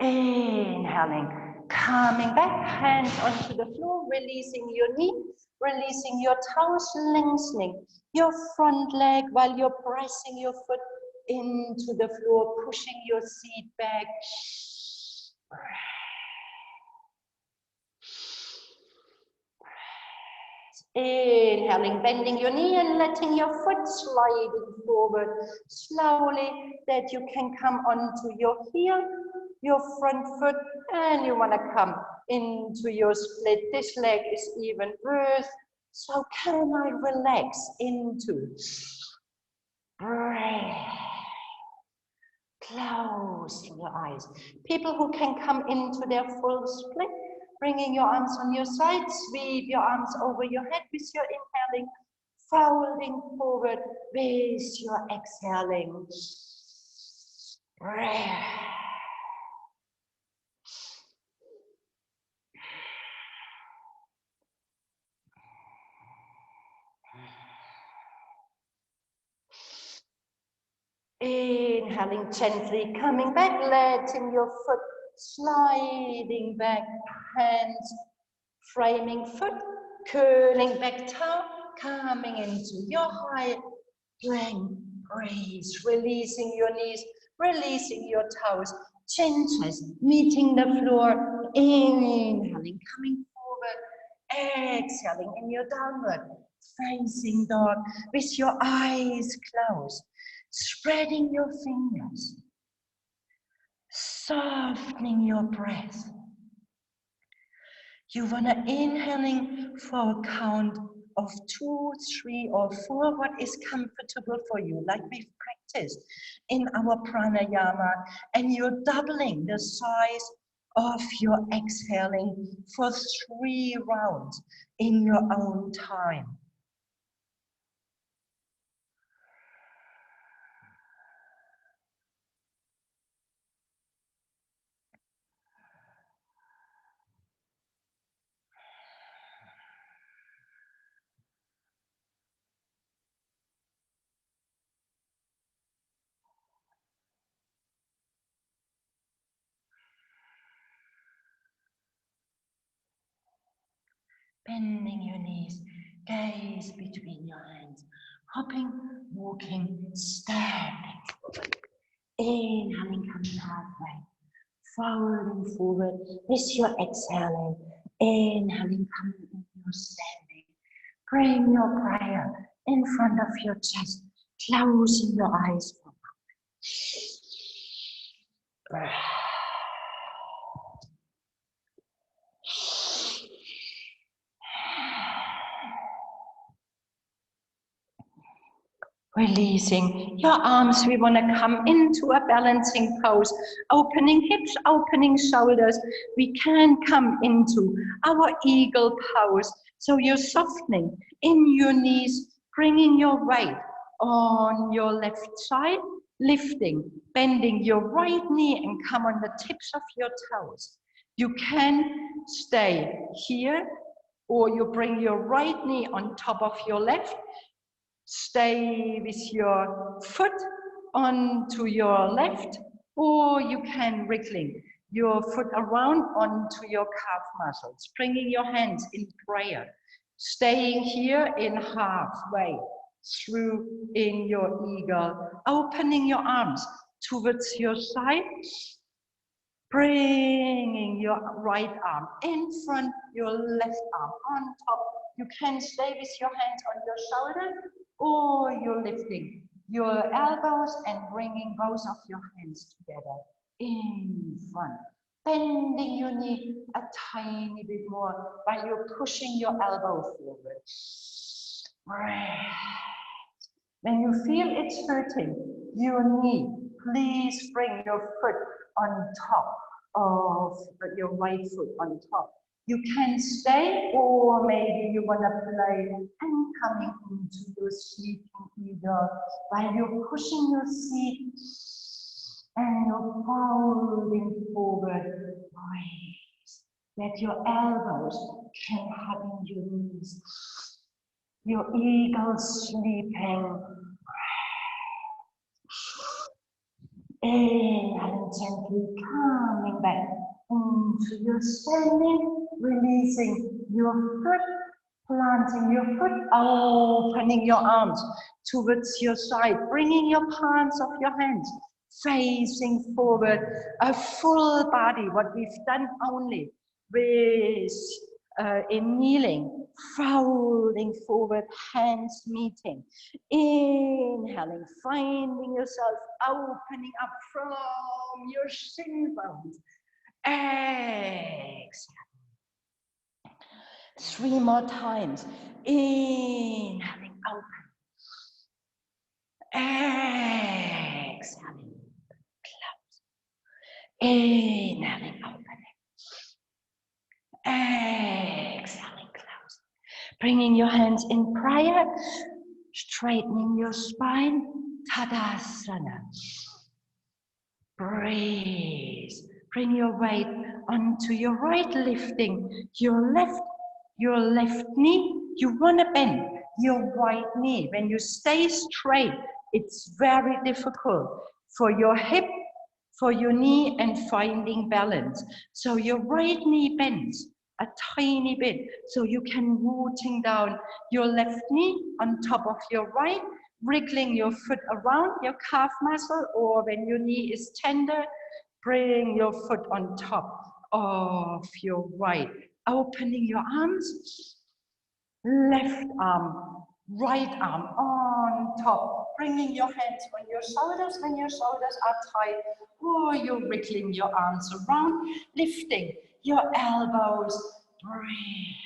Inhaling, coming back, hands onto the floor, releasing your knee, releasing your toes, lengthening your front leg while you're pressing your foot into the floor, pushing your seat back. Inhaling, bending your knee and letting your foot sliding forward slowly, that you can come onto your heel, your front foot, and you want to come into your split. This leg is even worse. So can I relax into breath? Close your eyes. People who can come into their full split, bringing your arms on your side, sweep your arms over your head with your inhaling, folding forward with your exhaling. Breath. Inhaling gently, coming back, letting your foot sliding back, hands framing foot, curling back toe, coming into your high plank. Breathe, releasing your knees, releasing your toes, chin chest, meeting the floor. Inhaling, coming forward, exhaling in your downward facing dog with your eyes closed. Spreading your fingers, softening your breath. You want to inhaling for a count of 2, 3, or 4, what is comfortable for you, like we've practiced in our pranayama, and you're doubling the size of your exhaling for 3 rounds in your own time. Bending your knees, gaze between your hands, hopping, walking, standing forward. Inhaling, coming halfway, folding forward with your exhaling. Inhaling, coming in your standing. Bring your prayer in front of your chest, closing your eyes for a moment. Releasing your arms, we want to come into a balancing pose, opening hips, opening shoulders. We can come into our eagle pose. So you're softening in your knees, bringing your weight on your left side, lifting, bending your right knee and come on the tips of your toes. You can stay here, or you bring your right knee on top of your left. Stay with your foot onto your left, or you can wriggling your foot around onto your calf muscles, bringing your hands in prayer, staying here in halfway through in your eagle, opening your arms towards your side, bringing your right arm in front, your left arm on top. You can stay with your hands on your shoulder, or you're lifting your elbows and bringing both of your hands together in front. Bending your knee a tiny bit more while you're pushing your elbow forward. Breath. When you feel it's hurting your knee, please bring your foot on top of your right foot on top. You can stay, or maybe you want to play and coming into your sleeping eagle while you're pushing your seat and you're folding forward. Raise. Let your elbows can hug in your knees. Your eagle sleeping. Inhaling gently, coming back into your standing, releasing your foot, planting your foot, opening your arms towards your side, bringing your palms of your hands, facing forward, a full body, what we've done only with in kneeling, folding forward, hands meeting, inhaling, finding yourself opening up from your shin bones, exhale. 3 more times, inhaling, open, exhaling, close, inhaling, open, exhaling, close. Bringing your hands in prayer, straightening your spine, Tadasana. Breathe. Bring your weight onto your right, lifting your left knee. You want to bend your right knee. When you stay straight, it's very difficult for your hip, for your knee, and finding balance. So your right knee bends a tiny bit, so you can rooting down your left knee on top of your right, wriggling your foot around your calf muscle, or when your knee is tender, bring your foot on top of your right, opening your arms, left arm, right arm on top, bringing your hands on your shoulders when your shoulders are tight, or you're wriggling your arms around, lifting your elbows. Breathe.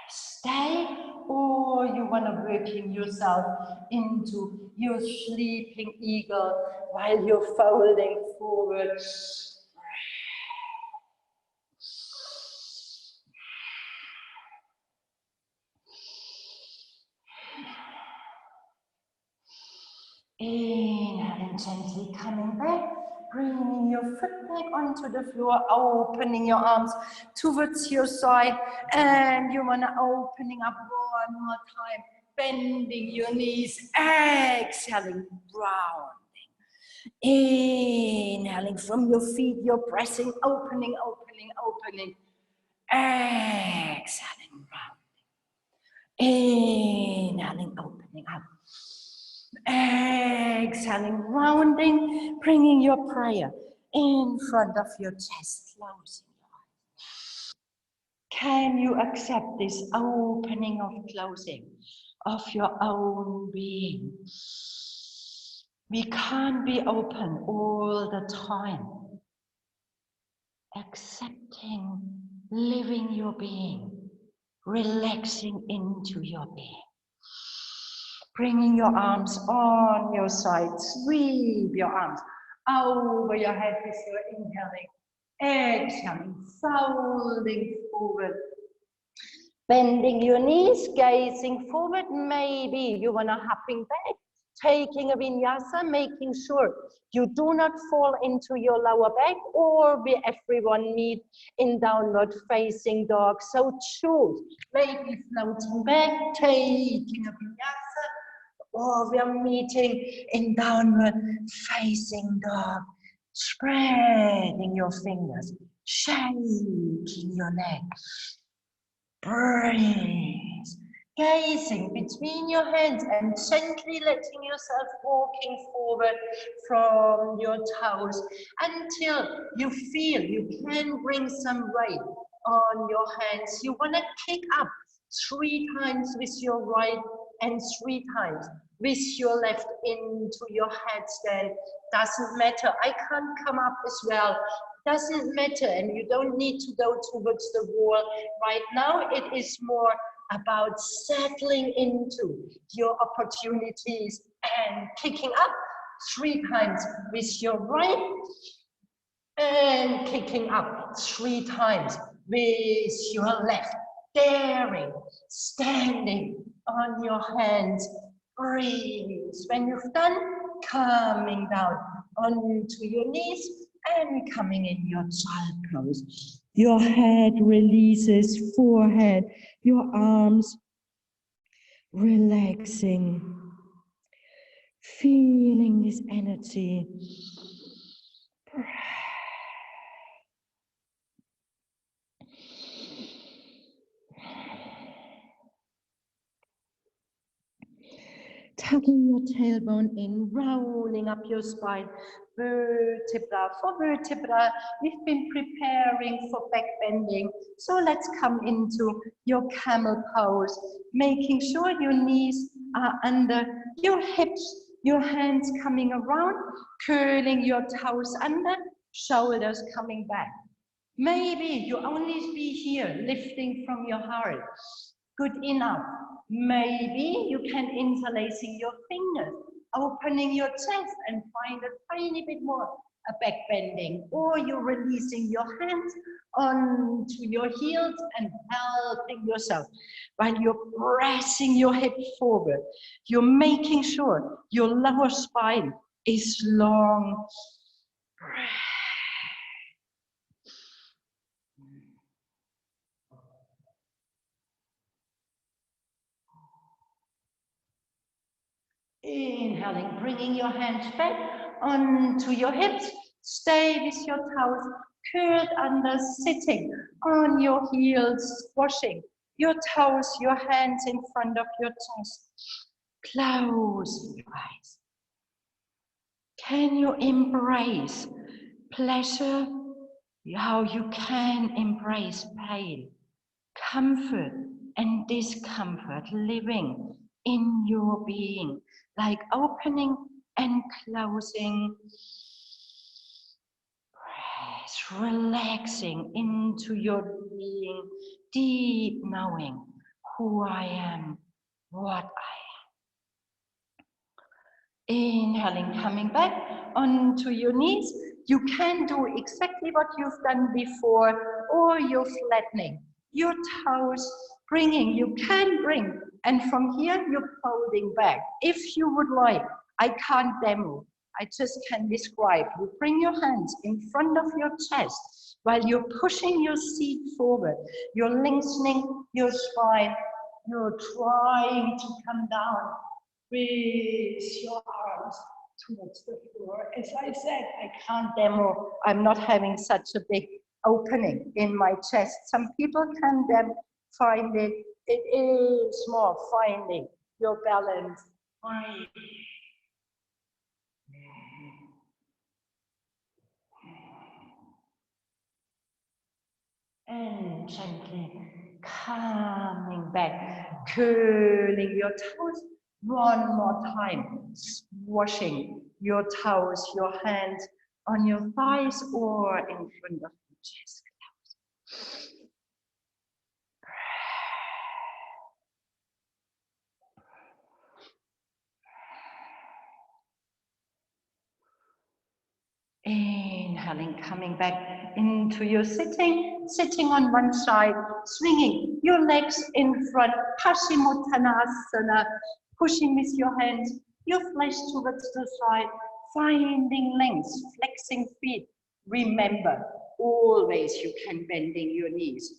Stay, or you want to working yourself into your sleeping eagle while you're folding forward. Inhaling gently, coming back, bringing your foot back onto the floor, opening your arms towards your side, and you want to opening up one more time, bending your knees, exhaling, rounding. Inhaling from your feet, you're pressing, opening, opening, opening, exhaling, rounding. Inhaling, opening up. Exhaling, rounding, bringing your prayer in front of your chest, closing your eyes. Can you accept this opening of closing of your own being? We can't be open all the time. Accepting, living your being, relaxing into your being. Bringing your arms on your side, sweep your arms over your head as you're inhaling, exhaling, folding forward. Bending your knees, gazing forward, maybe you want to hopping back, taking a vinyasa, making sure you do not fall into your lower back, or we everyone meet in downward facing dog. So choose, maybe floating back, taking a vinyasa, or we are meeting in downward facing dog, spreading your fingers, shaking your neck. Breathe, gazing between your hands and gently letting yourself walking forward from your toes until you feel you can bring some weight on your hands. You want to kick up 3 times with your right and 3 times with your left into your headstand. Doesn't matter, I can't come up as well. Doesn't matter, and you don't need to go towards the wall right now. It is more about settling into your opportunities and kicking up 3 times with your right and kicking up 3 times with your left. Daring, standing on your hands. Breathe. When you've done, coming down onto your knees and coming in your child pose. Your head releases, forehead, your arms relaxing, feeling this energy. Tucking your tailbone in, rolling up your spine, vertebra for vertebra. We've been preparing for back bending. So let's come into your camel pose, making sure your knees are under your hips, your hands coming around, curling your toes under, shoulders coming back. Maybe you only be here, lifting from your heart. Good enough. Maybe you can interlacing your fingers, opening your chest and find a tiny bit more a back bending, or you're releasing your hands onto your heels and helping yourself while you're pressing your hips forward. You're making sure your lower spine is long. Inhaling, bringing your hands back onto your hips. Stay with your toes curled under, sitting on your heels, squashing your toes, your hands in front of your chest. Close your eyes. Can you embrace pleasure? How you can embrace pain, comfort and discomfort, living in your being, like opening and closing, breath, relaxing into your being, deep knowing who I am, what I am. Inhaling, coming back onto your knees. You can do exactly what you've done before, or you're flattening your toes, bringing, you can bring, and from here you're folding back. If you would like, I can't demo, I just can describe. You bring your hands in front of your chest while you're pushing your seat forward. You're lengthening your spine. You're trying to come down with your arms towards the floor. As I said, I can't demo. I'm not having such a big opening in my chest. Some people can then find it. It is more finding your balance. And gently coming back, curling your toes one more time, squashing your toes, your hands on your thighs or in front of your chest. Inhaling, coming back into your sitting on one side, swinging your legs in front, Paschimottanasana, pushing with your hands, your flesh towards the side, finding length, flexing feet. Remember, always you can bending your knees,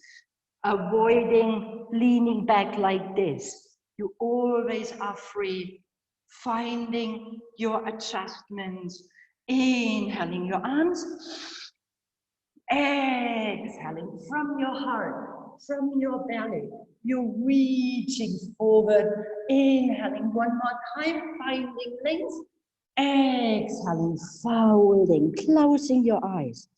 avoiding leaning back like this. You always are free, finding your adjustments. Inhaling your arms, exhaling from your heart, from your belly. You're reaching forward, inhaling one more time, finding length, exhaling, folding, closing your eyes.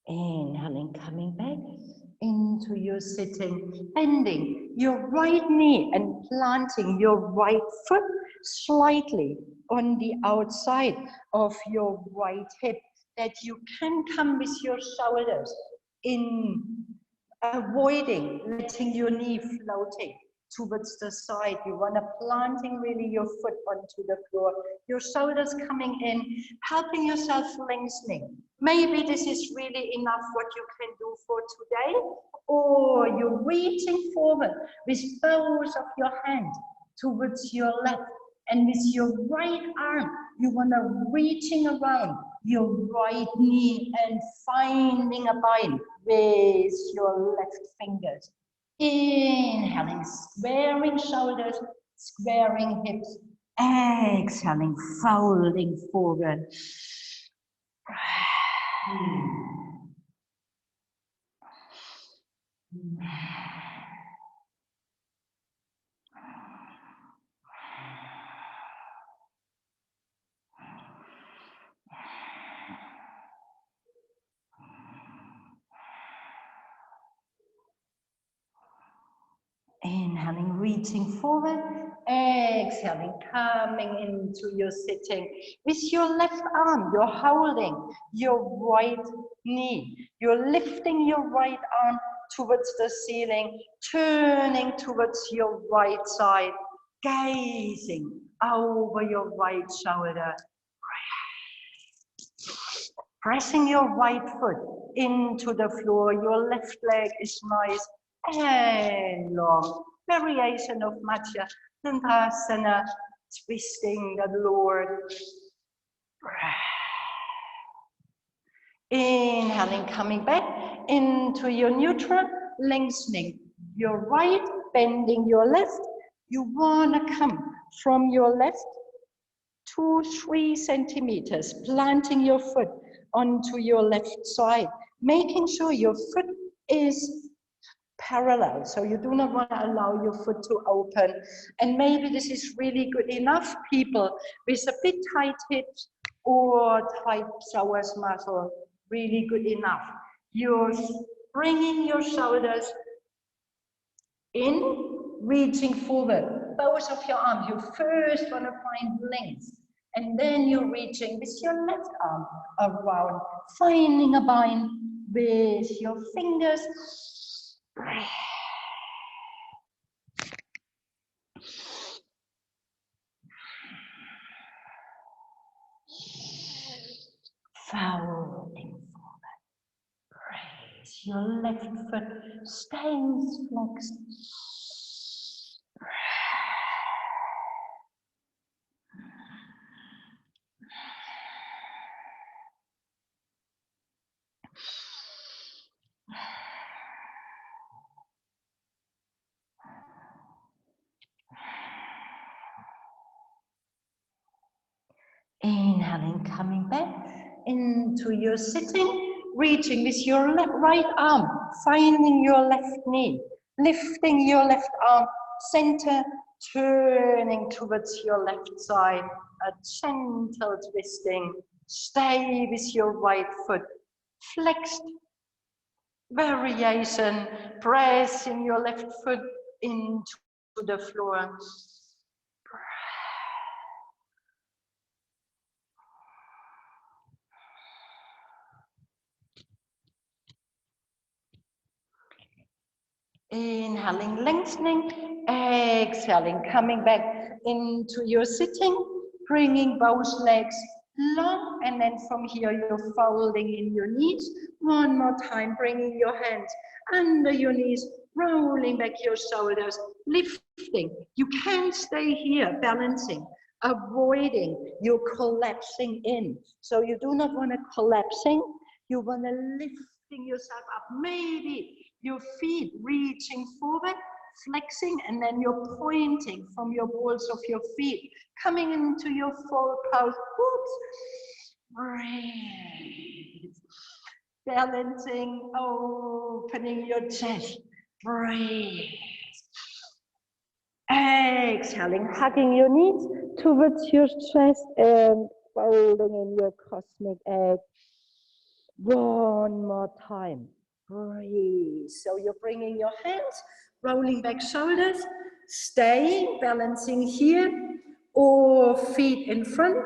Inhaling, coming back into your sitting, bending your right knee and planting your right foot slightly on the outside of your right hip, that you can come with your shoulders in, avoiding letting your knee floating towards the side. You want to planting really your foot onto the floor, your shoulders coming in, helping yourself lengthening. Maybe this is really enough what you can do for today, or you're reaching forward with both of your hands towards your left, and with your right arm, you want to reaching around your right knee and finding a bind with your left fingers. Inhaling, squaring shoulders, squaring hips. Exhaling, folding forward. Inhaling, reaching forward. Exhaling, coming into your sitting. With your left arm, you're holding your right knee. You're lifting your right arm towards the ceiling, turning towards your right side, gazing over your right shoulder. Pressing your right foot into the floor. Your left leg is nice and long. Variation of Matsya Dandasana, twisting the Lord. Inhaling, coming back into your neutral, lengthening your right, bending your left. You want to come from your left 2-3 centimeters, planting your foot onto your left side, making sure your foot is parallel, so you do not want to allow your foot to open. And maybe this is really good enough, people with a bit tight hips or tight psoas muscle, really good enough. You're bringing your shoulders in, reaching forward, both of your arms. You first want to find length, and then you're reaching with your left arm around, finding a bind with your fingers. Folding forward. Raise your left foot, stays flexed. Inhaling, coming back into your sitting, reaching with your right arm, finding your left knee, lifting your left arm, center, turning towards your left side, a gentle twisting. Stay with your right foot, flexed. Variation, pressing your left foot into the floor. Inhaling, lengthening, exhaling, coming back into your sitting, bringing both legs long, and then from here you're folding in your knees. One more time, bringing your hands under your knees, rolling back your shoulders, lifting. You can stay here, balancing, avoiding you collapsing in. So you do not want to collapsing, you want to lifting yourself up. Maybe your feet reaching forward, flexing, and then you're pointing from your balls of your feet, coming into your full pose. Oops. Breathe. Balancing, opening your chest. Breathe. Exhaling, hugging your knees towards your chest and folding in your cosmic egg. One more time. Breathe. So you're bringing your hands, rolling back shoulders, staying, balancing here, or feet in front,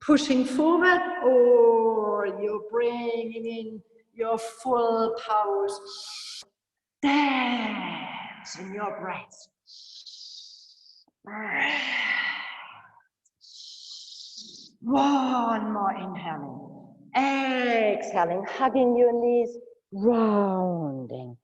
pushing forward, or you're bringing in your full pose. Dance in your breath. One more inhaling. Exhaling, hugging your knees, rounding.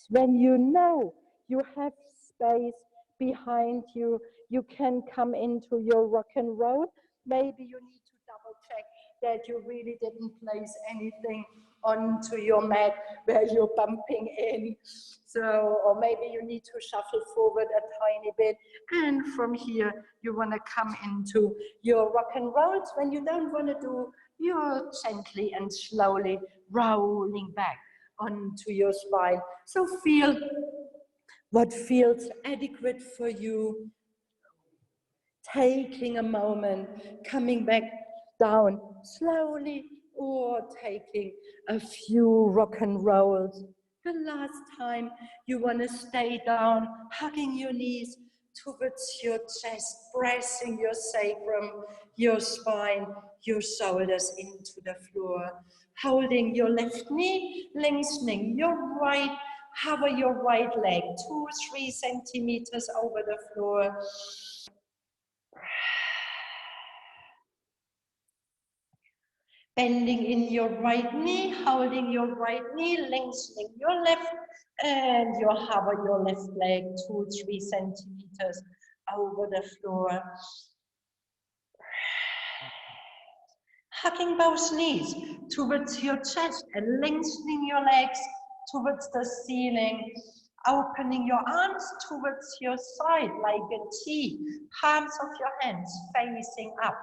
When you know you have space behind you, you can come into your rock and roll. Maybe you need to double check that you really didn't place anything onto your mat where you're bumping in. So, or maybe you need to shuffle forward a tiny bit. And from here, you want to come into your rock and rolls. When you don't want to do, you're gently and slowly rolling back onto your spine. So feel what feels adequate for you. Taking a moment, coming back down slowly, or taking a few rock and rolls. The last time you want to stay down, hugging your knees towards your chest, pressing your sacrum, your spine, your shoulders into the floor. Holding your left knee, lengthening your right, hover your right leg 2-3 centimeters over the floor. Bending in your right knee, holding your right knee, lengthening your left, and you hover your left leg 2-3 centimeters over the floor. Hugging both knees towards your chest and lengthening your legs towards the ceiling. Opening your arms towards your side like a T, palms of your hands facing up.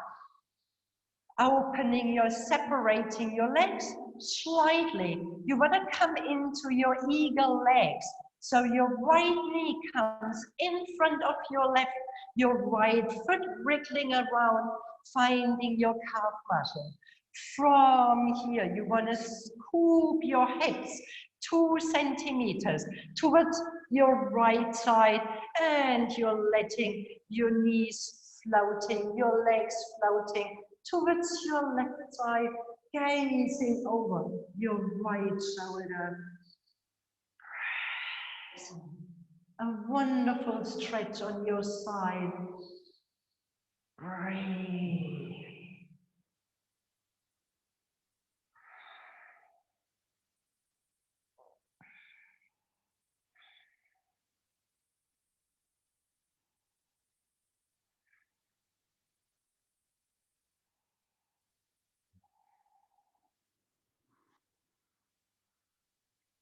Separating your legs slightly. You want to come into your eagle legs. So your right knee comes in front of your left, your right foot wriggling around, finding your calf muscle. From here, you want to scoop your hips 2 centimeters towards your right side, and you're letting your knees floating, your legs floating towards your left side, gazing over your right shoulder. A wonderful stretch on your side. Breathe.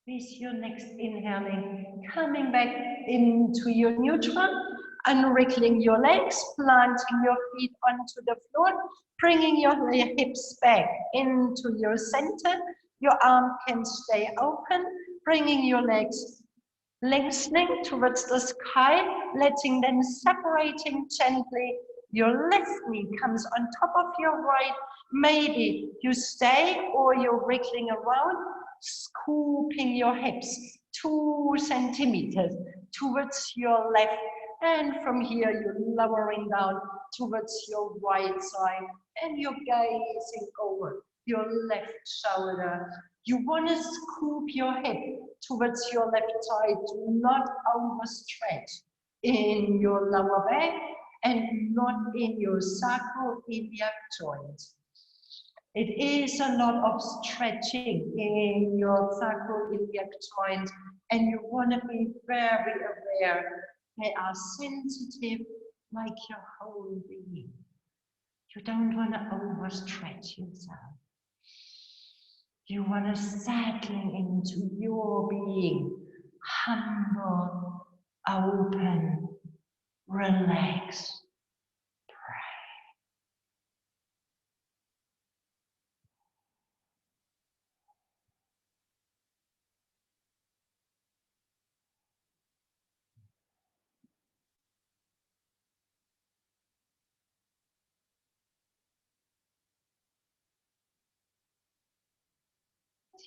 With your next inhaling, coming back into your neutral, unwriggling your legs, planting your feet onto the floor, bringing your hips back into your center. Your arm can stay open, bringing your legs lengthening towards the sky, letting them separating gently. Your left knee comes on top of your right. Maybe you stay or you're wriggling around, scooping your hips 2 centimeters towards your left. And from here, you're lowering down towards your right side and you're gazing over your left shoulder. You want to scoop your hip towards your left side. Do not overstretch in your lower back and not in your sacroiliac joint. It is a lot of stretching in your sacroiliac joint, and you want to be very aware. They are sensitive like your whole being. You don't want to overstretch yourself. You want to settling into your being, humble, open, relax.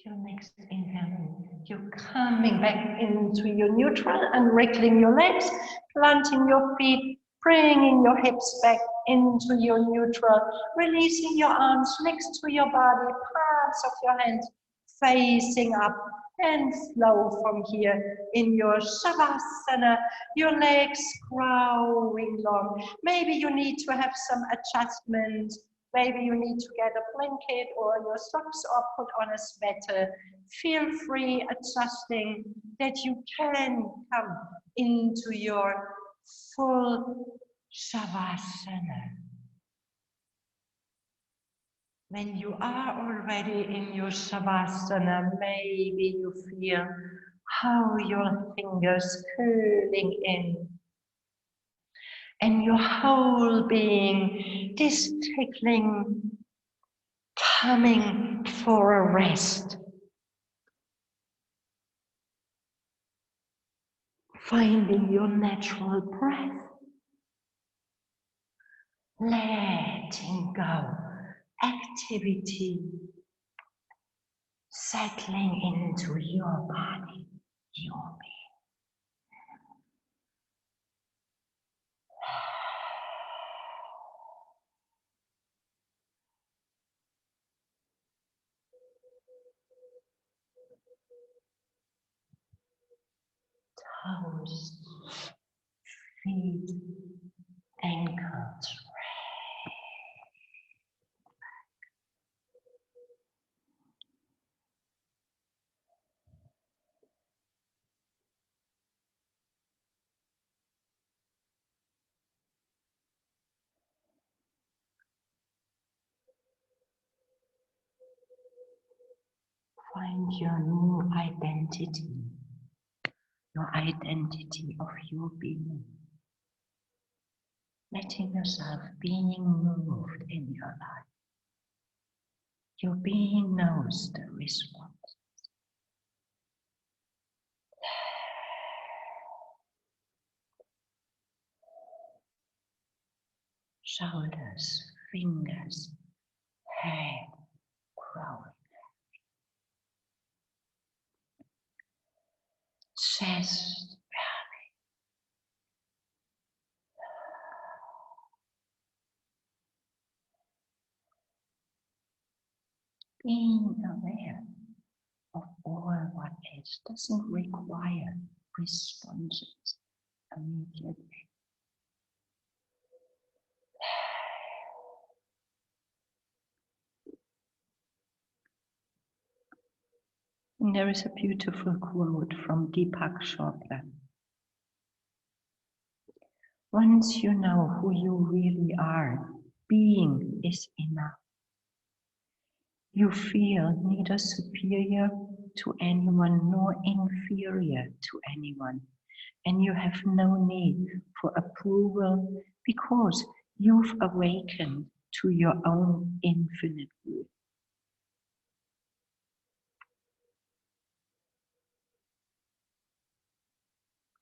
Your next inhale, you're coming back into your neutral and wriggling your legs, planting your feet, bringing your hips back into your neutral, releasing your arms next to your body, palms of your hands facing up, and flow from here in your Shavasana, your legs growing long. Maybe you need to have some adjustment. Maybe you need to get a blanket or your socks or put on a sweater. Feel free adjusting that you can come into your full Shavasana. When you are already in your Shavasana, maybe you feel how your fingers curling in and your whole being, this tickling, coming for a rest. Finding your natural breath. Letting go. Activity. Settling into your body, your being. Toes, feet, ankles. Find your new identity of your being. Letting yourself being moved in your life. Your being knows the response. Shoulders, fingers, head, growing. Chest, belly. Being aware of all what is doesn't require responses immediately. And there is a beautiful quote from Deepak Chopra. Once you know who you really are, being is enough. You feel neither superior to anyone nor inferior to anyone. And you have no need for approval because you've awakened to your own infinite worth.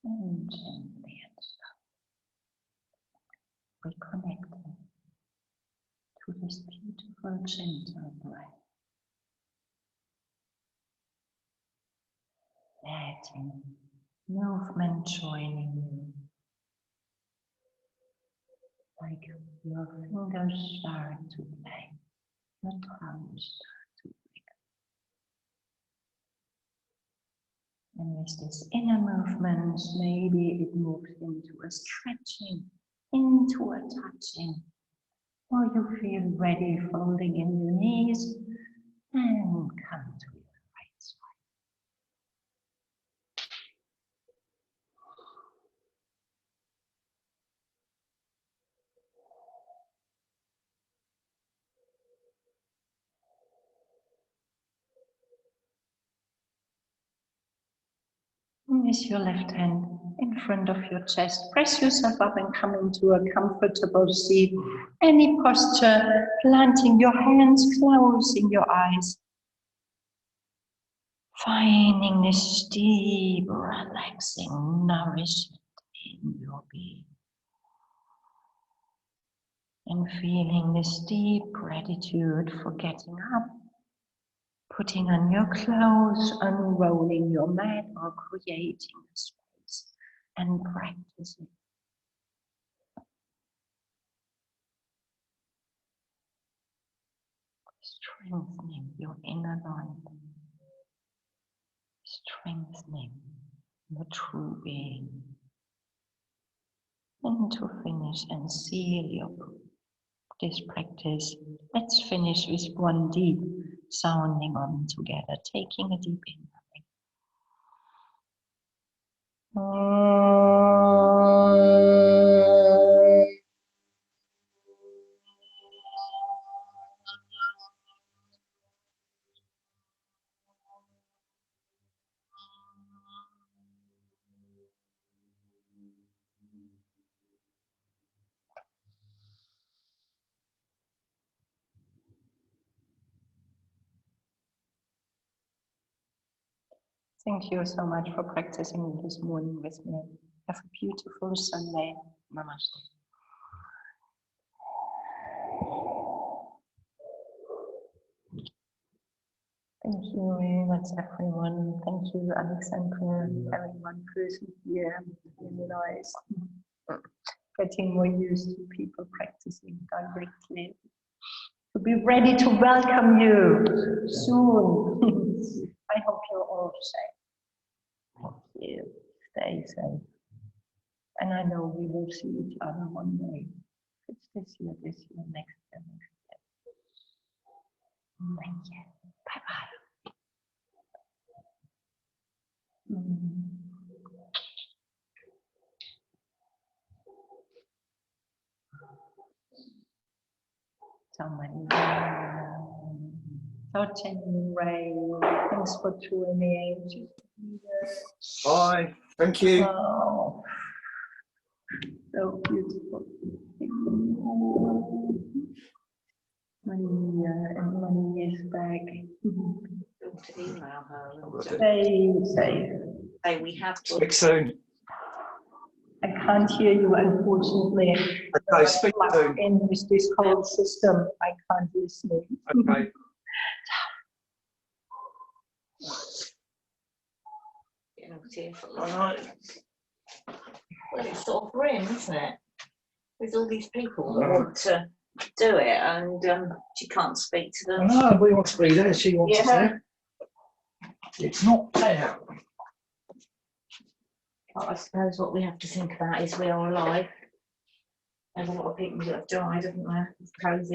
And gently and slowly reconnecting to this beautiful gentle breath. Letting movement joining you. Like your fingers start to play, your toes start to wiggle. And with this inner movement, maybe it moves into a stretching, into a touching, or you feel ready folding in your knees and come to your right side. With your left hand in front of your chest, press yourself up and come into a comfortable seat. Any posture, planting your hands, closing your eyes. Finding this deep, relaxing nourishment in your being. And feeling this deep gratitude for getting up, putting on your clothes, unrolling your mat, or creating a space and practicing. Strengthening your inner light, strengthening your true being. And to finish and seal this practice, let's finish with one deep sounding on together, taking a deep inhale. Thank you so much for practicing this morning with me. Have a beautiful Sunday. Namaste. Thank you very much, everyone. Thank you, Alexandra, everyone present here. Really nice. Getting more used to people practicing directly. To be ready to welcome you soon. I hope you're all safe. Thank you. Stay safe. And I know we will see each other one day. It's this year, next year, next year. Thank you. Bye-bye. So many. Ray, thanks for tuning in. Bye. Thank you. Oh, so beautiful. Money and money is back. To email her. Stay safe. Say we have to. Speak soon. I can't hear you, unfortunately. Okay, speak soon. In with this whole system, I can't listen. Okay. Well, it's sort of grim, isn't it? There's all these people that want to do it, and she can't speak to them. No, we want to be there. She wants us Yeah. there. It's not fair. But I suppose what we have to think about is we are alive. There's a lot of people that have died, haven't there? It's crazy.